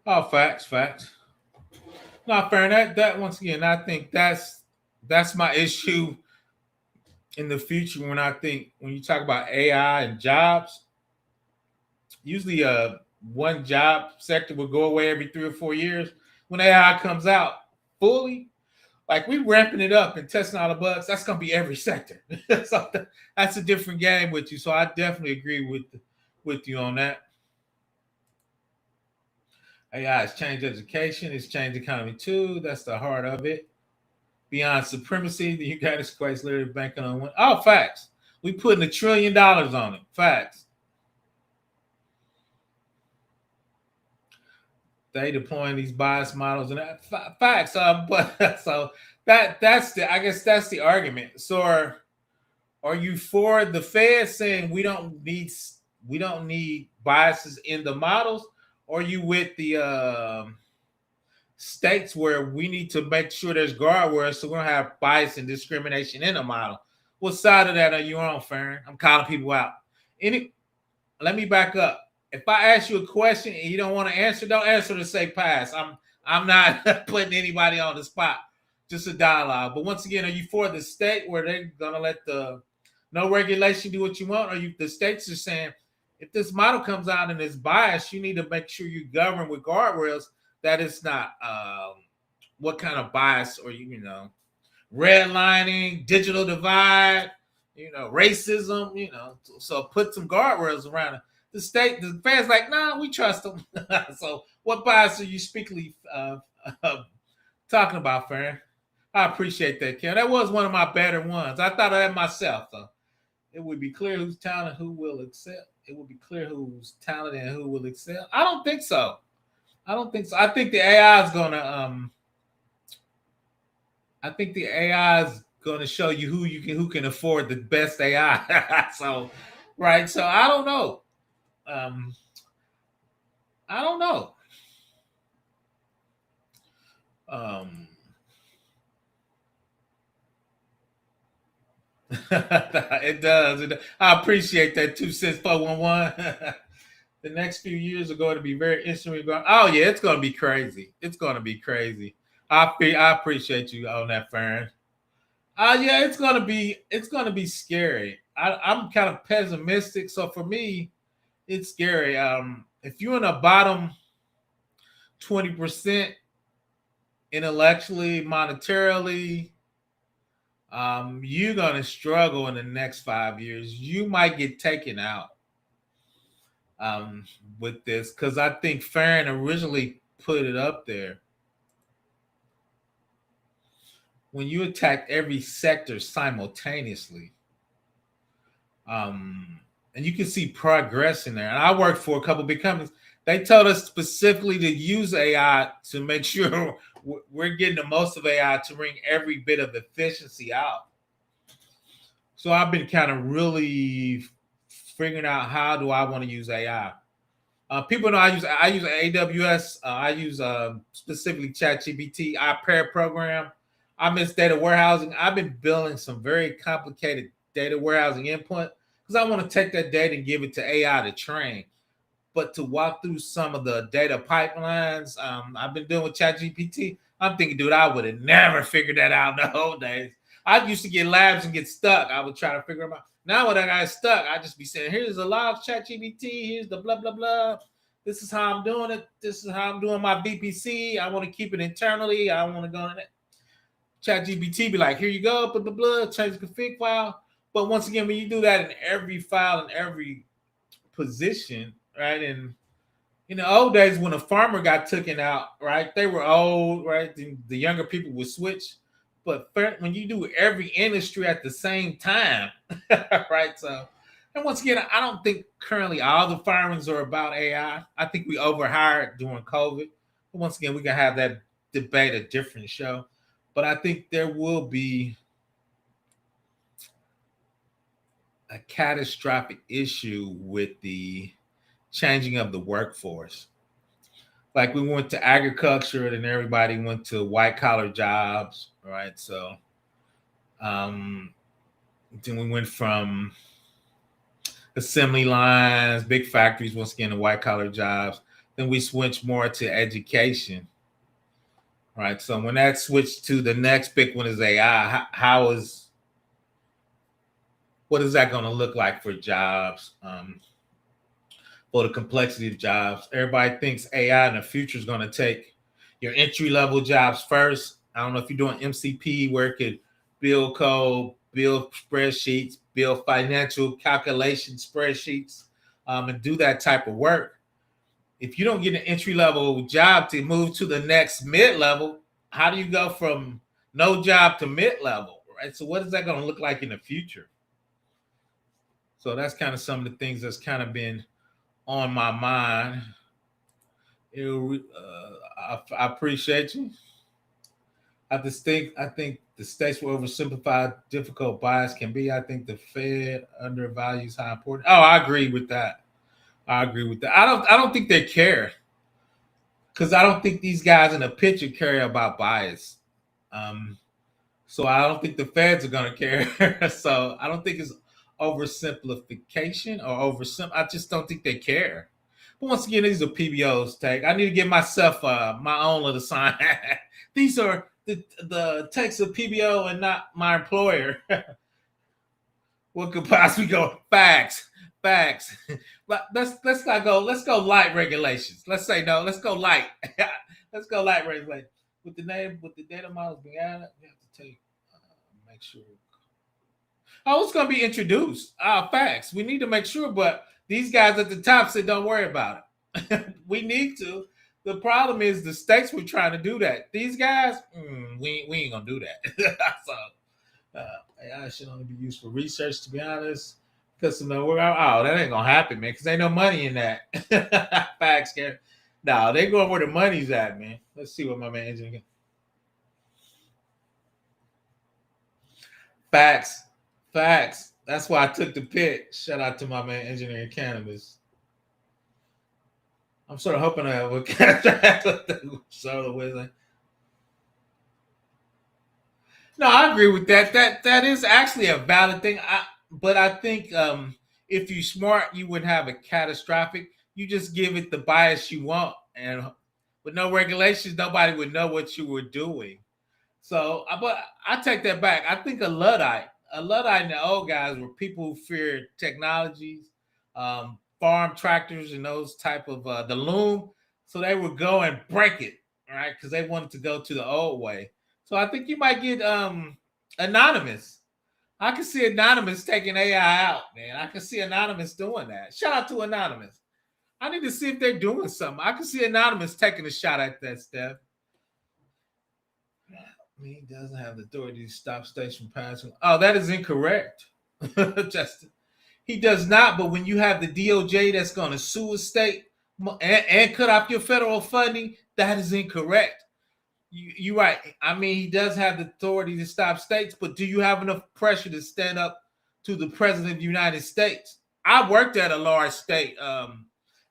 Speaker 1: Oh, facts, facts. Not fair. That once again, I think that's my issue in the future when I think when you talk about AI and jobs. Usually, one job sector will go away every 3 or 4 years. When AI comes out fully, like we ramping it up and testing all the bugs, that's gonna be every sector. So that's a different game with you. So I definitely agree with you on that. AI has changed education, it's changed the economy too. That's the heart of it. Beyond supremacy, the United States literally banking on one. Oh, facts. We putting $1 trillion on it. Facts. They deploying these bias models and that facts. But so that's the I guess that's the argument. So are you for the Fed saying we don't need biases in the models, or are you with the states where we need to make sure there's guardrails so we don't have bias and discrimination in the model? What side of that are you on, Farron? I'm calling people out. Any Let me back up. If I ask you a question and you don't want to answer, don't answer to say pass. I'm not putting anybody on the spot. Just a dialogue. But once again, are you for the state where they're gonna let the no regulation do what you want? Or you the states are saying if this model comes out and it's biased, you need to make sure you govern with guardrails that it's not what kind of bias or redlining, digital divide, racism, so put some guardrails around it. The fans like, nah, we trust them. So what bias are you speakly talking about, Farron? I appreciate that, Ken. That was one of my better ones. I thought of that myself, though. It would be clear who's talented, who will excel. It would be clear who's talented and who will excel. I don't think so. I don't think so. I think the AI is gonna I think the AI is going to show you who can afford the best AI. So, right. So I don't know. Um, I don't know. Um, it does. I appreciate that 2 cents 411. The next few years are going to be very interesting. Oh yeah, it's going to be crazy. It's going to be crazy. I appreciate you on that, Farron. Yeah, it's gonna be scary. I'm kind of pessimistic, so for me, it's scary. If you're in the bottom 20% intellectually, monetarily, you're gonna struggle in the next 5 years. You might get taken out um, with this because I think Farron originally put it up there. When you attack every sector simultaneously, um, and you can see progress in there. And I worked for a couple big companies. They told us specifically to use AI to make sure we're getting the most of AI to bring every bit of efficiency out. So I've been kind of really figuring out how do I want to use AI. People know I use AWS. I use specifically ChatGPT. I pair program. I miss data warehousing. I've been building some very complicated data warehousing input because I want to take that data and give it to AI to train. But to walk through some of the data pipelines, I've been doing with ChatGPT. I'm thinking, dude, I would have never figured that out in the old days. I used to get labs and get stuck. I would try to figure them out. Now when I got stuck, I just be saying, here's a log ChatGPT, here's the blah, blah, blah. This is how I'm doing it. This is how I'm doing my VPC. I want to keep it internally. I want to go in it. ChatGPT be like, here you go, blah, blah, blah, change the config file. But once again, when you do that in every file, in every position, right? And in the old days when a farmer got taken out, right? They were old, right? The younger people would switch. But when you do every industry at the same time, right? So, and once again, I don't think currently all the firings are about AI. I think we overhired during COVID. But once again, we can have that debate a different show. But I think there will be a catastrophic issue with the changing of the workforce. Like we went to agriculture and everybody went to white collar jobs, right? So um, then we went from assembly lines, big factories, once again, to white collar jobs. Then we switched more to education, right? So when that switched to the next big one is AI, what is that going to look like for jobs? For the complexity of jobs. Everybody thinks AI in the future is going to take your entry level jobs first. I don't know if you're doing MCP where it could build code, build spreadsheets, build financial calculation spreadsheets, and do that type of work. If you don't get an entry level job to move to the next mid level, how do you go from no job to mid level? Right. So what is that going to look like in the future? So that's kind of some of the things that's kind of been on my mind. I appreciate you. I think the states will oversimplify difficult bias can be. I think the Fed undervalues how important. Oh, I agree with that. I agree with that. I don't think they care because I don't think these guys in the picture care about bias. Um, so I don't think the feds are going to care. So I don't think it's oversimplification or oversim. I just don't think they care. But once again, these are PBOs. Take. I need to give myself my own little sign. These are the takes of PBO and not my employer. What could possibly go? Facts, facts. But let's not go. Let's go light regulations. Let's say no. Let's go light. Let's go light regulations. With the data models being added, we have to take make sure. Oh, it's going to be introduced. Facts. We need to make sure, but these guys at the top said, "Don't worry about it." We need to. The problem is the states were trying to do that. These guys, we ain't gonna do that. So AI should only be used for research, to be honest. Because that ain't gonna happen, man. Because ain't no money in that. Facts, Gary. No, they going where the money's at, man. Let's see what my man engineer. Facts, facts. That's why I took the pick. Shout out to my man engineering cannabis. I'm sort of hoping I will catch Charlotte Wesley. No, I agree with that. That is actually a valid thing. But I think if you're smart, you wouldn't have a catastrophic. You just give it the bias you want, and with no regulations, nobody would know what you were doing. So, but I take that back. I think a luddite, and the old guys were people who feared technologies, farm tractors, and those type of the loom. So they would go and break it, right? Because they wanted to go to the old way. So I think you might get Anonymous. I can see Anonymous taking AI out, man. I can see Anonymous doing that. Shout out to Anonymous. I need to see if they're doing something. I can see Anonymous taking a shot at that, Steph. He doesn't have the authority to stop states from passing. Oh, that is incorrect, Justin. He does not. But when you have the DOJ that's going to sue a state and cut off your federal funding, that is incorrect. You're right. I mean, he does have the authority to stop states, but do you have enough pressure to stand up to the president of the United States? I worked at a large state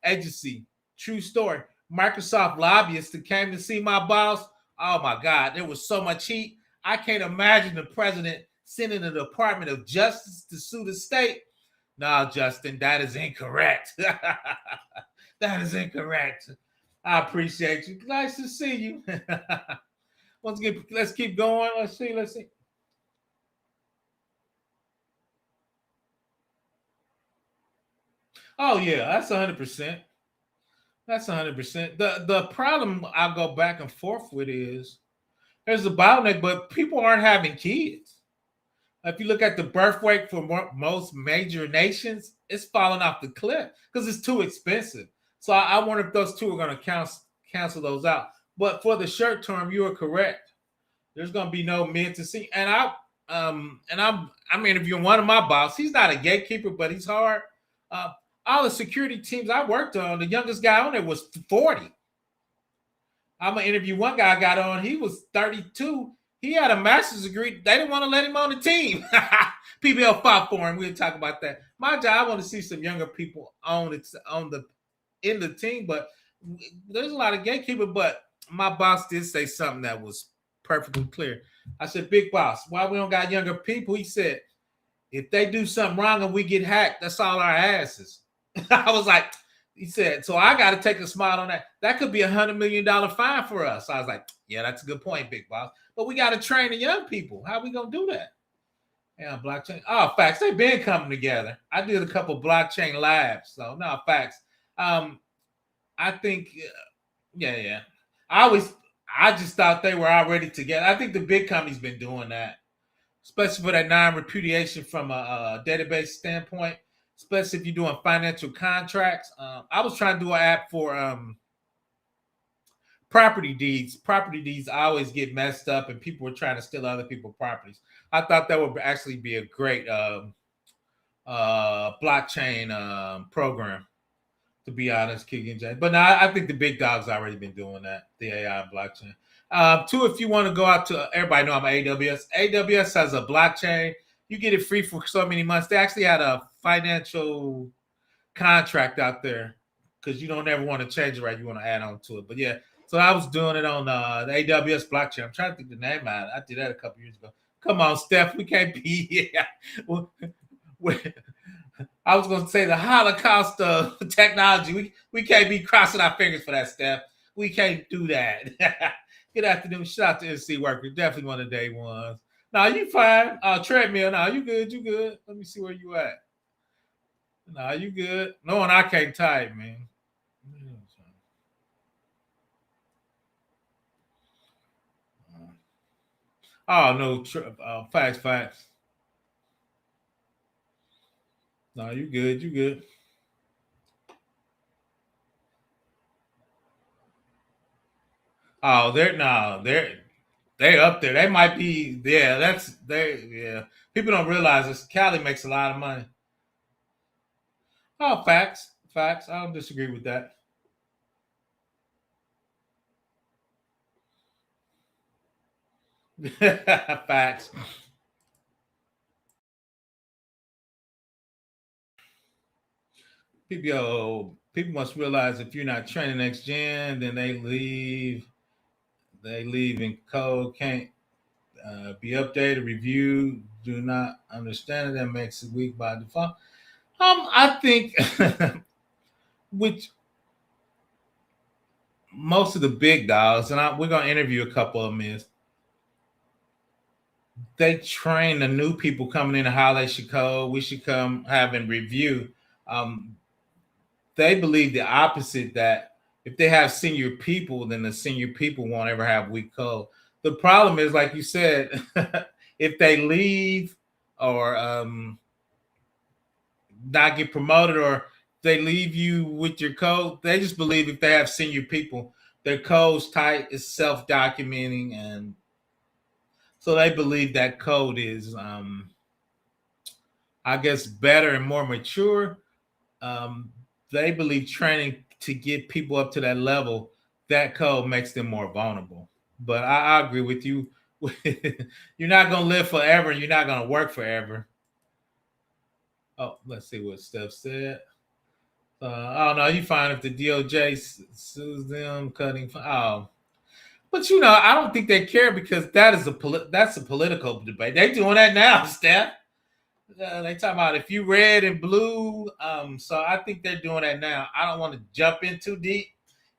Speaker 1: agency. True story. Microsoft lobbyists that came to see my boss. Oh my God, there was so much heat. I can't imagine the president sending the Department of Justice to sue the state. No, Justin, that is incorrect. That is incorrect. I appreciate you. Nice to see you. Let's keep going. Let's see. Oh yeah, that's 100%. That's 100%. The problem I go back and forth with is there's a bottleneck, but people aren't having kids. If you look at the birth rate for most major nations, it's falling off the cliff because it's too expensive. So I wonder if those two are going to cancel those out. But for the short term, you are correct. There's going to be no mid to see. And I'm interviewing one of my boss. He's not a gatekeeper, but he's hard. All the security teams I worked on, the youngest guy on there was 40. I'm gonna interview one guy I got on. He was 32. He had a master's degree. They didn't want to let him on the team. PBL fought for him. We'll talk about that. My job, I want to see some younger people in the team, but there's a lot of gatekeeper. But my boss did say something that was perfectly clear. I said, "Big boss, why we don't got younger people?" He said, "If they do something wrong and we get hacked, that's all our asses." I was like, he said, so I got to take a smile on that. That could be $100 million fine for us. I was like, yeah, that's a good point, big boss. But we got to train the young people. How are we going to do that? Yeah, blockchain. Oh, facts. They've been coming together. I did a couple blockchain labs. So, no, facts. I think, yeah. I just thought they were already together. I think the big company's been doing that, especially for that non-repudiation from a database standpoint. Especially if you're doing financial contracts. I was trying to do an app for property deeds. Property deeds always get messed up, and people were trying to steal other people's properties. I thought that would actually be a great blockchain program, to be honest, Keegan James. But no, I think the big dogs already been doing that, the AI blockchain. Two, if you want to go out to, everybody know I'm AWS. AWS has a blockchain. You get it free for so many months. They actually had a financial contract out there because you don't ever want to change it, right? You want to add on to it. But yeah, so I was doing it on the AWS blockchain. I'm trying to think the name out. I did that a couple years ago. Come on, Steph. We can't be here. I was going to say the Holocaust of technology. We can't be crossing our fingers for that, Steph. We can't do that. Good afternoon. Shout out to NC Worker. Definitely one of the day ones. No, you fine. Treadmill. No, you good. You good. Let me see where you at. No, you good. No one I can't type, man. Oh no, facts. No, you good. You good. Oh, they're up there. They might be. Yeah, that's they. Yeah, people don't realize this. Cali makes a lot of money. Oh, facts. I don't disagree with that. Facts. People must realize if you're not training next gen, then they leave. They leave in code. Can't be updated, reviewed. Do not understand it. That makes it weak by default. I think which most of the big dogs, and we're gonna interview a couple of them is they train the new people coming in how they should code. We should come having review. Um, they believe the opposite that if they have senior people, then the senior people won't ever have weak code. The problem is, like you said, if they leave or not get promoted, or they leave you with your code, they just believe if they have senior people, their code's tight, is self-documenting, and so they believe that code is, I guess, better and more mature. Um, they believe training to get people up to that level, that code makes them more vulnerable. But I agree with you. You're not going to live forever, and you're not going to work forever. Oh, let's see what Steph said. Oh no, you find if the DOJ sues them, cutting. Oh, but I don't think they care, because that's a political debate. They're doing that now, Steph. They talk about if you red and blue. So I think they're doing that now. I don't want to jump in too deep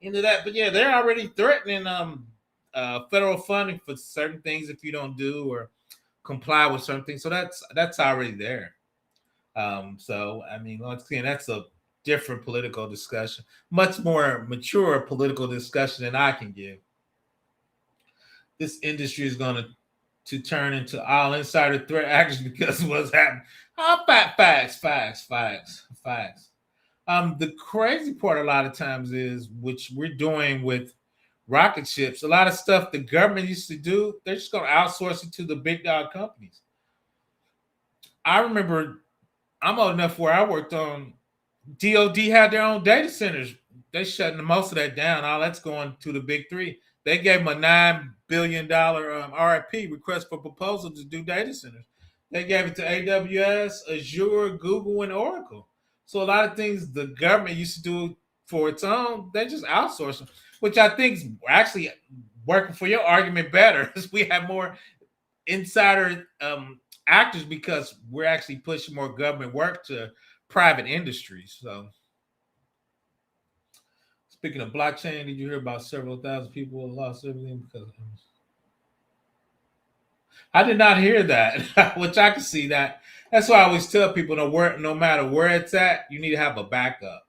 Speaker 1: into that, but yeah, they're already threatening federal funding for certain things if you don't do or comply with certain things. So that's already there. So I mean, once again, that's a different political discussion, much more mature political discussion than I can give. This industry is going to turn into all insider threat actors because of what's happening. Facts. The crazy part a lot of times is, which we're doing with rocket ships, a lot of stuff the government used to do, they're just going to outsource it to the big dog companies. I remember, I'm old enough where I worked on, DOD had their own data centers. They shutting most of that down. All that's going to the big three. They gave them a $9 billion RFP, request for proposal, to do data centers. They gave it to AWS, Azure, Google, and Oracle. So a lot of things the government used to do for its own, they just outsource them, which I think is actually working for your argument better, because we have more insider actors, because we're actually pushing more government work to private industries. So, speaking of blockchain, did you hear about several thousand people lost everything because of it? I did not hear that, which I can see that. That's why I always tell people, no matter where it's at, you need to have a backup.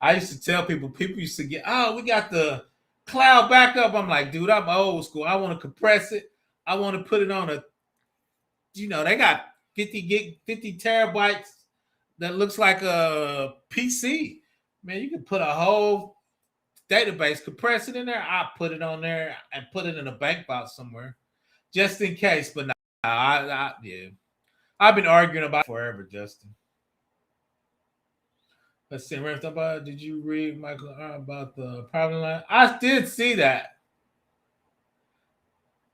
Speaker 1: I used to tell people used to get, oh, we got the cloud backup. I'm like, dude, I'm old school. I want to compress it. I want to put it on they got 50 terabytes that looks like a PC. Man, you can put a whole database, compress it in there. I put it on there and put it in a bank vault somewhere, just in case. But no, yeah, I've been arguing about it forever, Justin. Let's see, did you read Michael about the problem line? I did see that.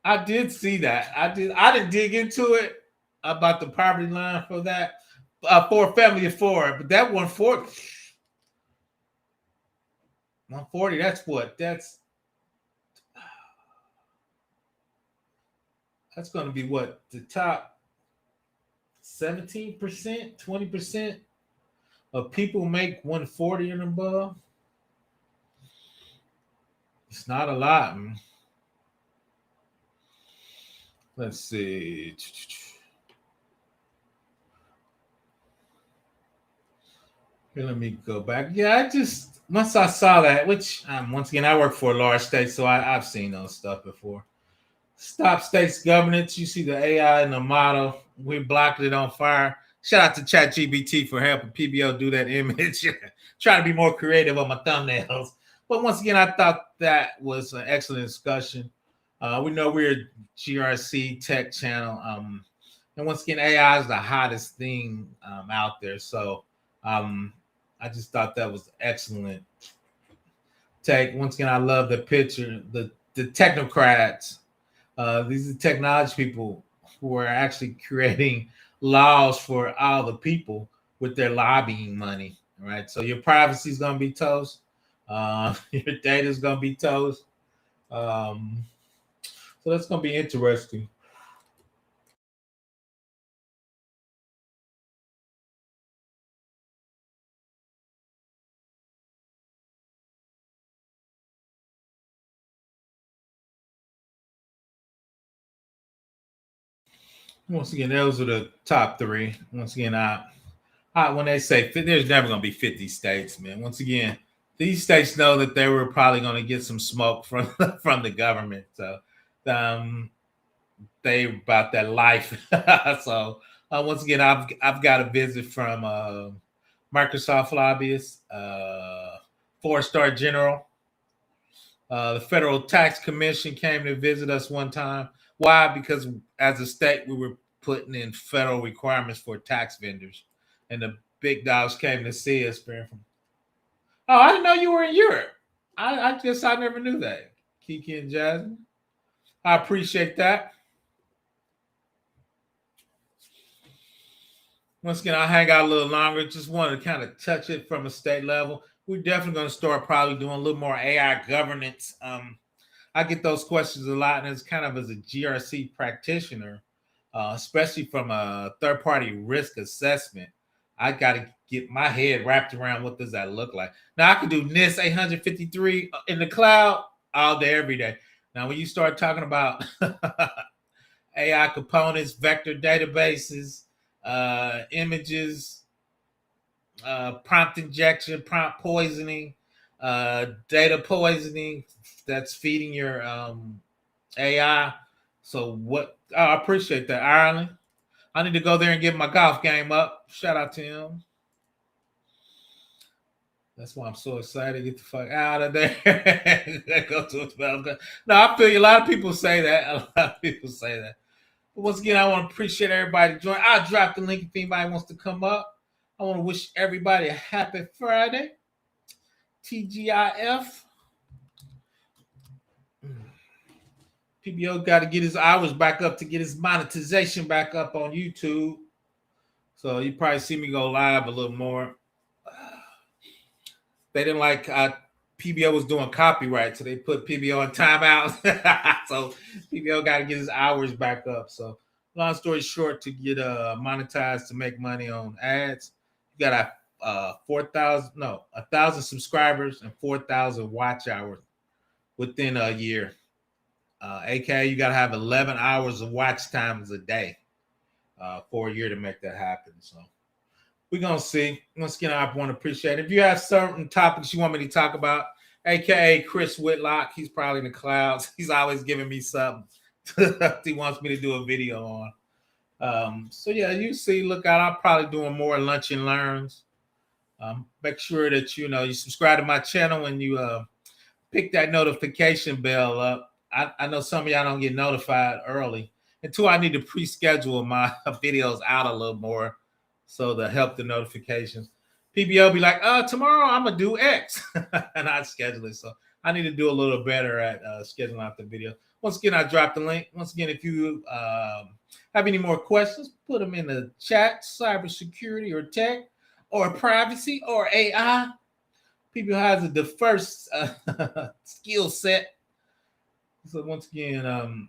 Speaker 1: I did see that. I didn't dig into it about the poverty line for that. For a family of four, but that 140, that's what? That's going to be what? The top 17%, 20% of people make 140 and above. It's not a lot, man. Let's see. Here, let me go back. Yeah, once I saw that, which once again, I work for a large state, so I've seen those stuff before. Stop states governance. You see the AI in the model. We blocked it on fire. Shout out to ChatGPT for helping PBO do that image. Trying to be more creative on my thumbnails. But once again, I thought that was an excellent discussion. We know we're a GRC tech channel. And once again, AI is the hottest thing out there. So I just thought that was excellent take. Once again, I love the picture, the technocrats. These are technology people who are actually creating laws for all the people with their lobbying money. Right. So your privacy is going to be toast. Your data is going to be toast. So that's going to be interesting. Once again, those are the top three. Once again, when they say there's never going to be 50 states, man. Once again, these states know that they were probably going to get some smoke from from the government. So, they about that life. So once again, I've got a visit from Microsoft lobbyist, 4-star general. The Federal Tax Commission came to visit us one time. Why? Because as a state, we were putting in federal requirements for tax vendors, and the big dogs came to see us. Oh, I didn't know you were in Europe. I guess I never knew that. Kiki and Jasmine, I appreciate that. Once again, I'll hang out a little longer. Just wanted to kind of touch it from a state level. We're definitely going to start probably doing a little more AI governance. I get those questions a lot, and it's kind of as a GRC practitioner, especially from a third-party risk assessment. I got to get my head wrapped around what does that look like. Now I can do NIST 853 in the cloud all day, every day. Now, when you start talking about AI components, vector databases, images, prompt injection, prompt poisoning, data poisoning that's feeding your AI. So what? Oh, I appreciate that, Ireland. I need to go there and get my golf game up. Shout out to him. That's why I'm so excited to get the fuck out of there. Go to a no, I feel you. A lot of people say that. A lot of people say that. But once again, I want to appreciate everybody joining. I'll drop the link if anybody wants to come up. I want to wish everybody a happy Friday. TGIF. PBO got to get his hours back up to get his monetization back up on YouTube. So you probably see me go live a little more. They didn't like PBO was doing copyright, so they put PBO on timeout. So PBO got to get his hours back up. So long story short, to get monetized to make money on ads, you got a 1,000 subscribers and 4,000 watch hours within a year. AKA, you got to have 11 hours of watch times a day for a year to make that happen. So we're going to see. Once again, I want to appreciate it. If you have certain topics you want me to talk about, AKA Chris Whitlock, he's probably in the clouds. He's always giving me something he wants me to do a video on. So yeah, you see, look out. I'm probably doing more lunch and learns. Make sure that you subscribe to my channel and you pick that notification bell up. I know some of y'all don't get notified early. And two, I need to pre-schedule my videos out a little more so to help the notifications. PBO be like, tomorrow I'm going to do X. And I schedule it. So I need to do a little better at scheduling out the video. Once again, I dropped the link. Once again, if you have any more questions, put them in the chat, cybersecurity or tech or privacy or AI. People has a diverse skill set. So once again,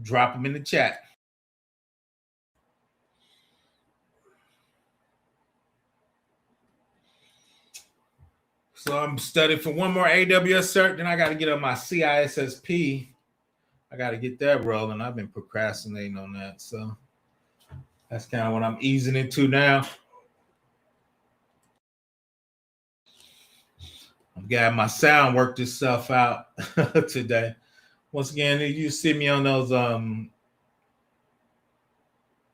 Speaker 1: drop them in the chat. So I'm studying for one more AWS cert. Then I got to get on my CISSP. I got to get that rolling. I've been procrastinating on that. So that's kind of what I'm easing into now. I'm getting my sound worked itself out today. Once again, you see me on those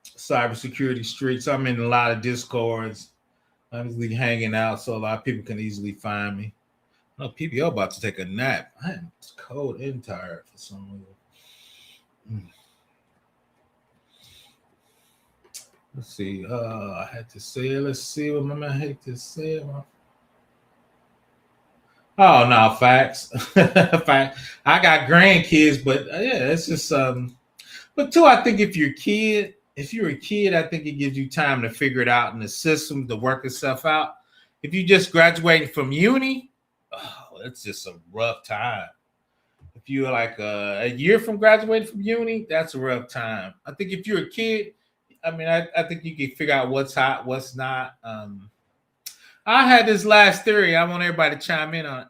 Speaker 1: cybersecurity streets. I'm in a lot of Discords. I'm usually hanging out so a lot of people can easily find me. I know PBO about to take a nap. I am cold and tired for some reason. Let's see. I had to say it. Let's see what my man hate to say it. Oh no, facts. Fact. I got grandkids, but yeah, it's just but two, I think if you're a kid, I think it gives you time to figure it out in the system to work itself out. If you just graduating from uni, it's just a rough time. If you're like a year from graduating from uni, that's a rough time. I think if you're a kid, I mean, I think you can figure out what's hot, what's not. I had this last theory. I want everybody to chime in on it.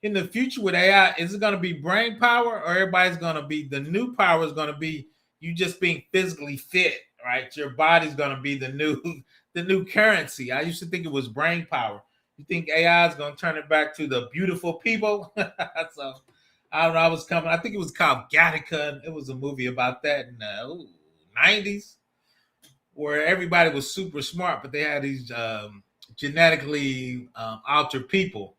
Speaker 1: In the future with AI, is it going to be brain power, or everybody's going to be the new power is going to be you just being physically fit, right? Your body's going to be the new currency. I used to think it was brain power. You think AI is going to turn it back to the beautiful people? So I don't know. I was coming. I think it was called Gattaca. It was a movie about that in the '90s, where everybody was super smart, but they had these genetically altered people.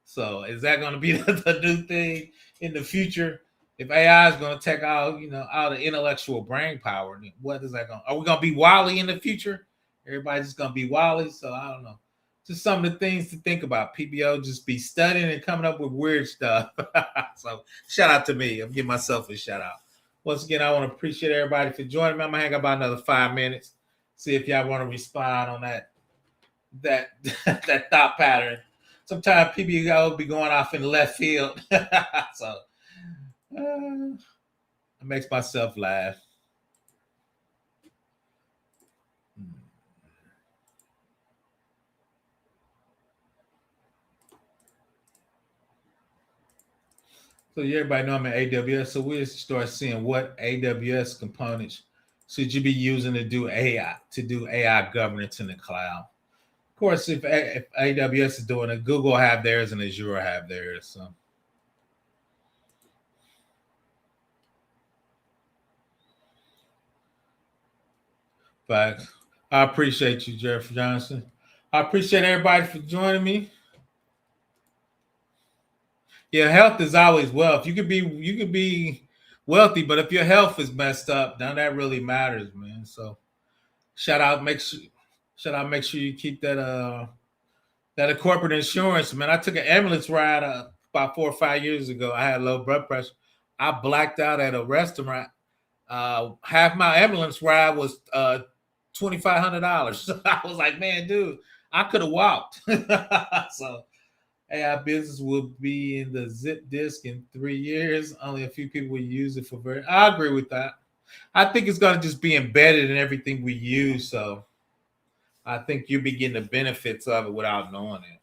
Speaker 1: So is that going to be the new thing in the future? If AI is going to take all the intellectual brain power, what is that going? Are we going to be Wally in the future? Everybody's just going to be Wally. So I don't know. Just some of the things to think about. PBO just be studying and coming up with weird stuff. So shout out to me. I'm giving myself a shout out. Once again, I want to appreciate everybody for joining me. I'm gonna hang about another 5 minutes. See if y'all want to respond on that that thought pattern. Sometimes PBO be going off in left field. So it makes myself laugh. So everybody know I'm in AWS. So we'll start seeing what AWS components should you be using to do AI governance in the cloud. Of course, if AWS is doing it, Google have theirs and Azure have theirs. So facts. I appreciate you, Jeff Johnson. I appreciate everybody for joining me. Yeah, health is always wealth. You could be wealthy, but if your health is messed up, now that really matters, man. So shout out, make sure make sure you keep that corporate insurance, man. I took an ambulance ride about 4 or 5 years ago. I had low blood pressure. I blacked out at a restaurant. Half my ambulance ride was $2,500. So I was like, man, dude, I could have walked. So AI business will be in the zip disk in 3 years. Only a few people will use it for very. I agree with that. I think it's going to just be embedded in everything we use. So I think you'll be getting the benefits of it without knowing it.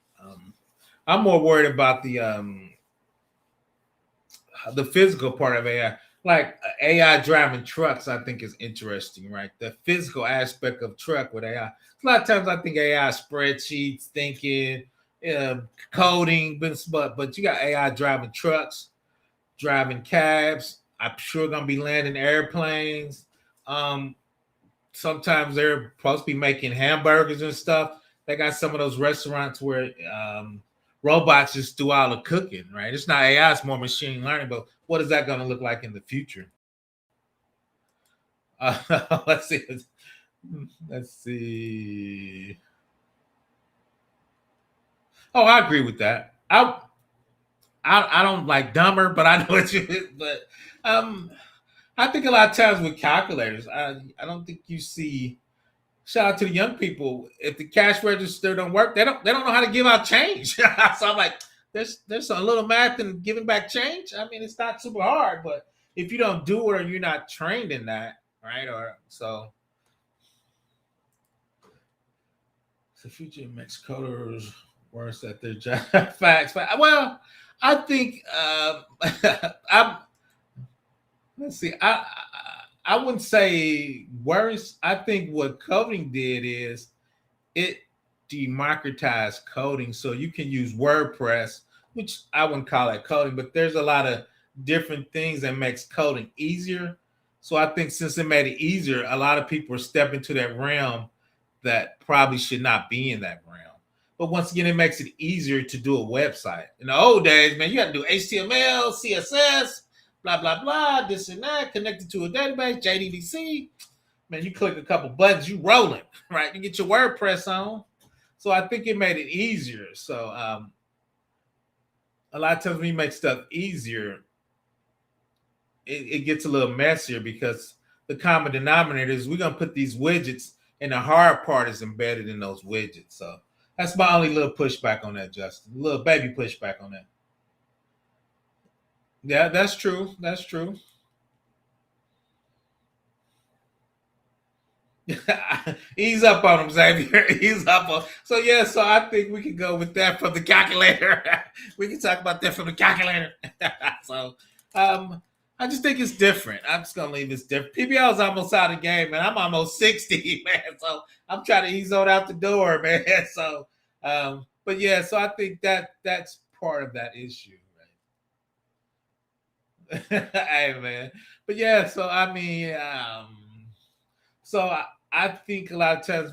Speaker 1: I'm more worried about the physical part of AI. Like AI driving trucks, I think is interesting, right? The physical aspect of truck with AI. A lot of times I think AI spreadsheets, thinking, coding, but you got AI driving trucks, driving cabs. I'm sure gonna be landing airplanes. Um, Sometimes they're supposed to be making hamburgers and stuff. They got some of those restaurants where robots just do all the cooking, right? It's not AI, it's more machine learning. But what is that going to look like in the future? Let's see. Let's see. Oh, I agree with that. I don't like dumber, but I know what you. But um, I think a lot of times with calculators, I don't think you see. Shout out to the young people. If the cash register don't work, they don't know how to give out change. So I'm like, there's a little math in giving back change. I mean, it's not super hard, but if you don't do it or you're not trained in that, right? Or so the future makes coders worse at their job. Facts. Well, I think I'm. Let's see. I wouldn't say worse. I think what coding did is it democratized coding, so you can use WordPress, which I wouldn't call it coding, but there's a lot of different things that makes coding easier. So I think since it made it easier, a lot of people are stepping to that realm that probably should not be in that realm. But once again, it makes it easier to do a website. In the old days, man, you had to do HTML, CSS, blah blah blah, this and that, connected to a database, JDBC. Man, you click a couple buttons, you rolling, right? You get your WordPress on. So I think it made it easier. So a lot of times when you make stuff easier, it gets a little messier because the common denominator is we're gonna put these widgets, and the hard part is embedded in those widgets. So that's my only little pushback on that, Justin. A little baby pushback on that. Yeah, that's true. That's true. Ease up on him, Xavier. Ease up on. So yeah, so I think we can go with that from the calculator. We can talk about that from the calculator. So I just think it's different. I'm just gonna leave this different. PBL is almost out of the game, man. I'm almost 60, man. So I'm trying to ease on out the door, man. So but yeah, so I think that's part of that issue. Hey man, but yeah. So I mean, so I think a lot of times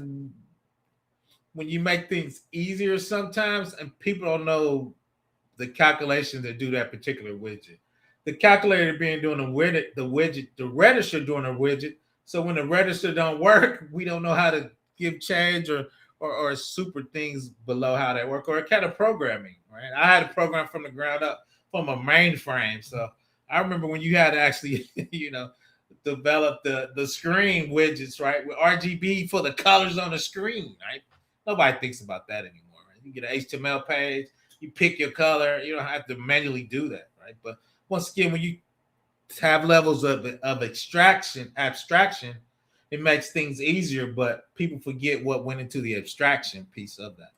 Speaker 1: when you make things easier, sometimes and people don't know the calculations that do that particular widget. The calculator being doing the register doing a widget. So when the register don't work, we don't know how to give change or super things below how they work or kind of programming, right? I had a program from the ground up from a mainframe. So I remember when you had to actually, develop the screen widgets, right? With RGB for the colors on the screen, right? Nobody thinks about that anymore, right? You get an HTML page, you pick your color. You don't have to manually do that, right? But once again, when you have levels of abstraction, it makes things easier. But people forget what went into the abstraction piece of that.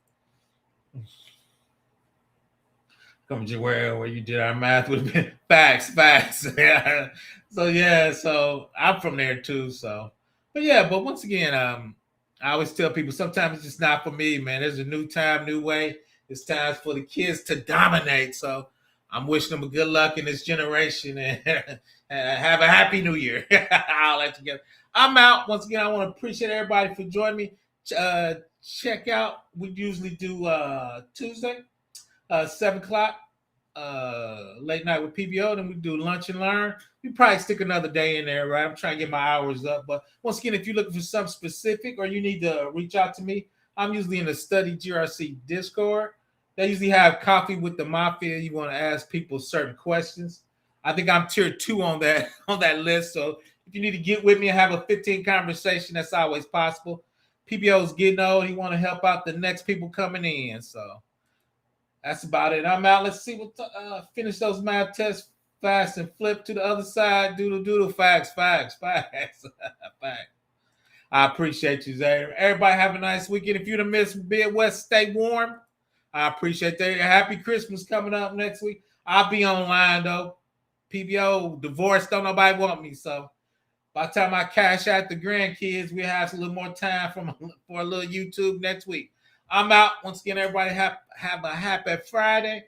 Speaker 1: Come to where you did our math would have been facts. Yeah. So yeah, so I'm from there too. So, but yeah, but once again, I always tell people sometimes it's just not for me, man. There's a new time, new way. It's time for the kids to dominate. So I'm wishing them a good luck in this generation and, and have a happy new year. I'll let you go. I'm out. Once again, I want to appreciate everybody for joining me. Check out. We usually do Tuesday 7 o'clock, late night with PBO. Then we do lunch and learn. We probably stick another day in there, right? I'm trying to get my hours up. But once again, if you're looking for something specific or you need to reach out to me, I'm usually in the Study GRC Discord. They usually have coffee with the mafia. You want to ask people certain questions. I think I'm tier 2 on that on that list. So if you need to get with me and have a 15 conversation, that's always possible. PBO's getting old. He want to help out the next people coming in. So that's about it. I'm out. Let's see what finish those math tests fast and flip to the other side. Doodle. Facts. Facts. I appreciate you, Zay. Everybody have a nice weekend. If you're the Miss Midwest, stay warm. I appreciate that. Happy Christmas coming up next week. I'll be online though. PBO divorced. Don't nobody want me. So by the time I cash out the grandkids, we have a little more time for a little YouTube next week. I'm out. Once again, everybody have a happy Friday.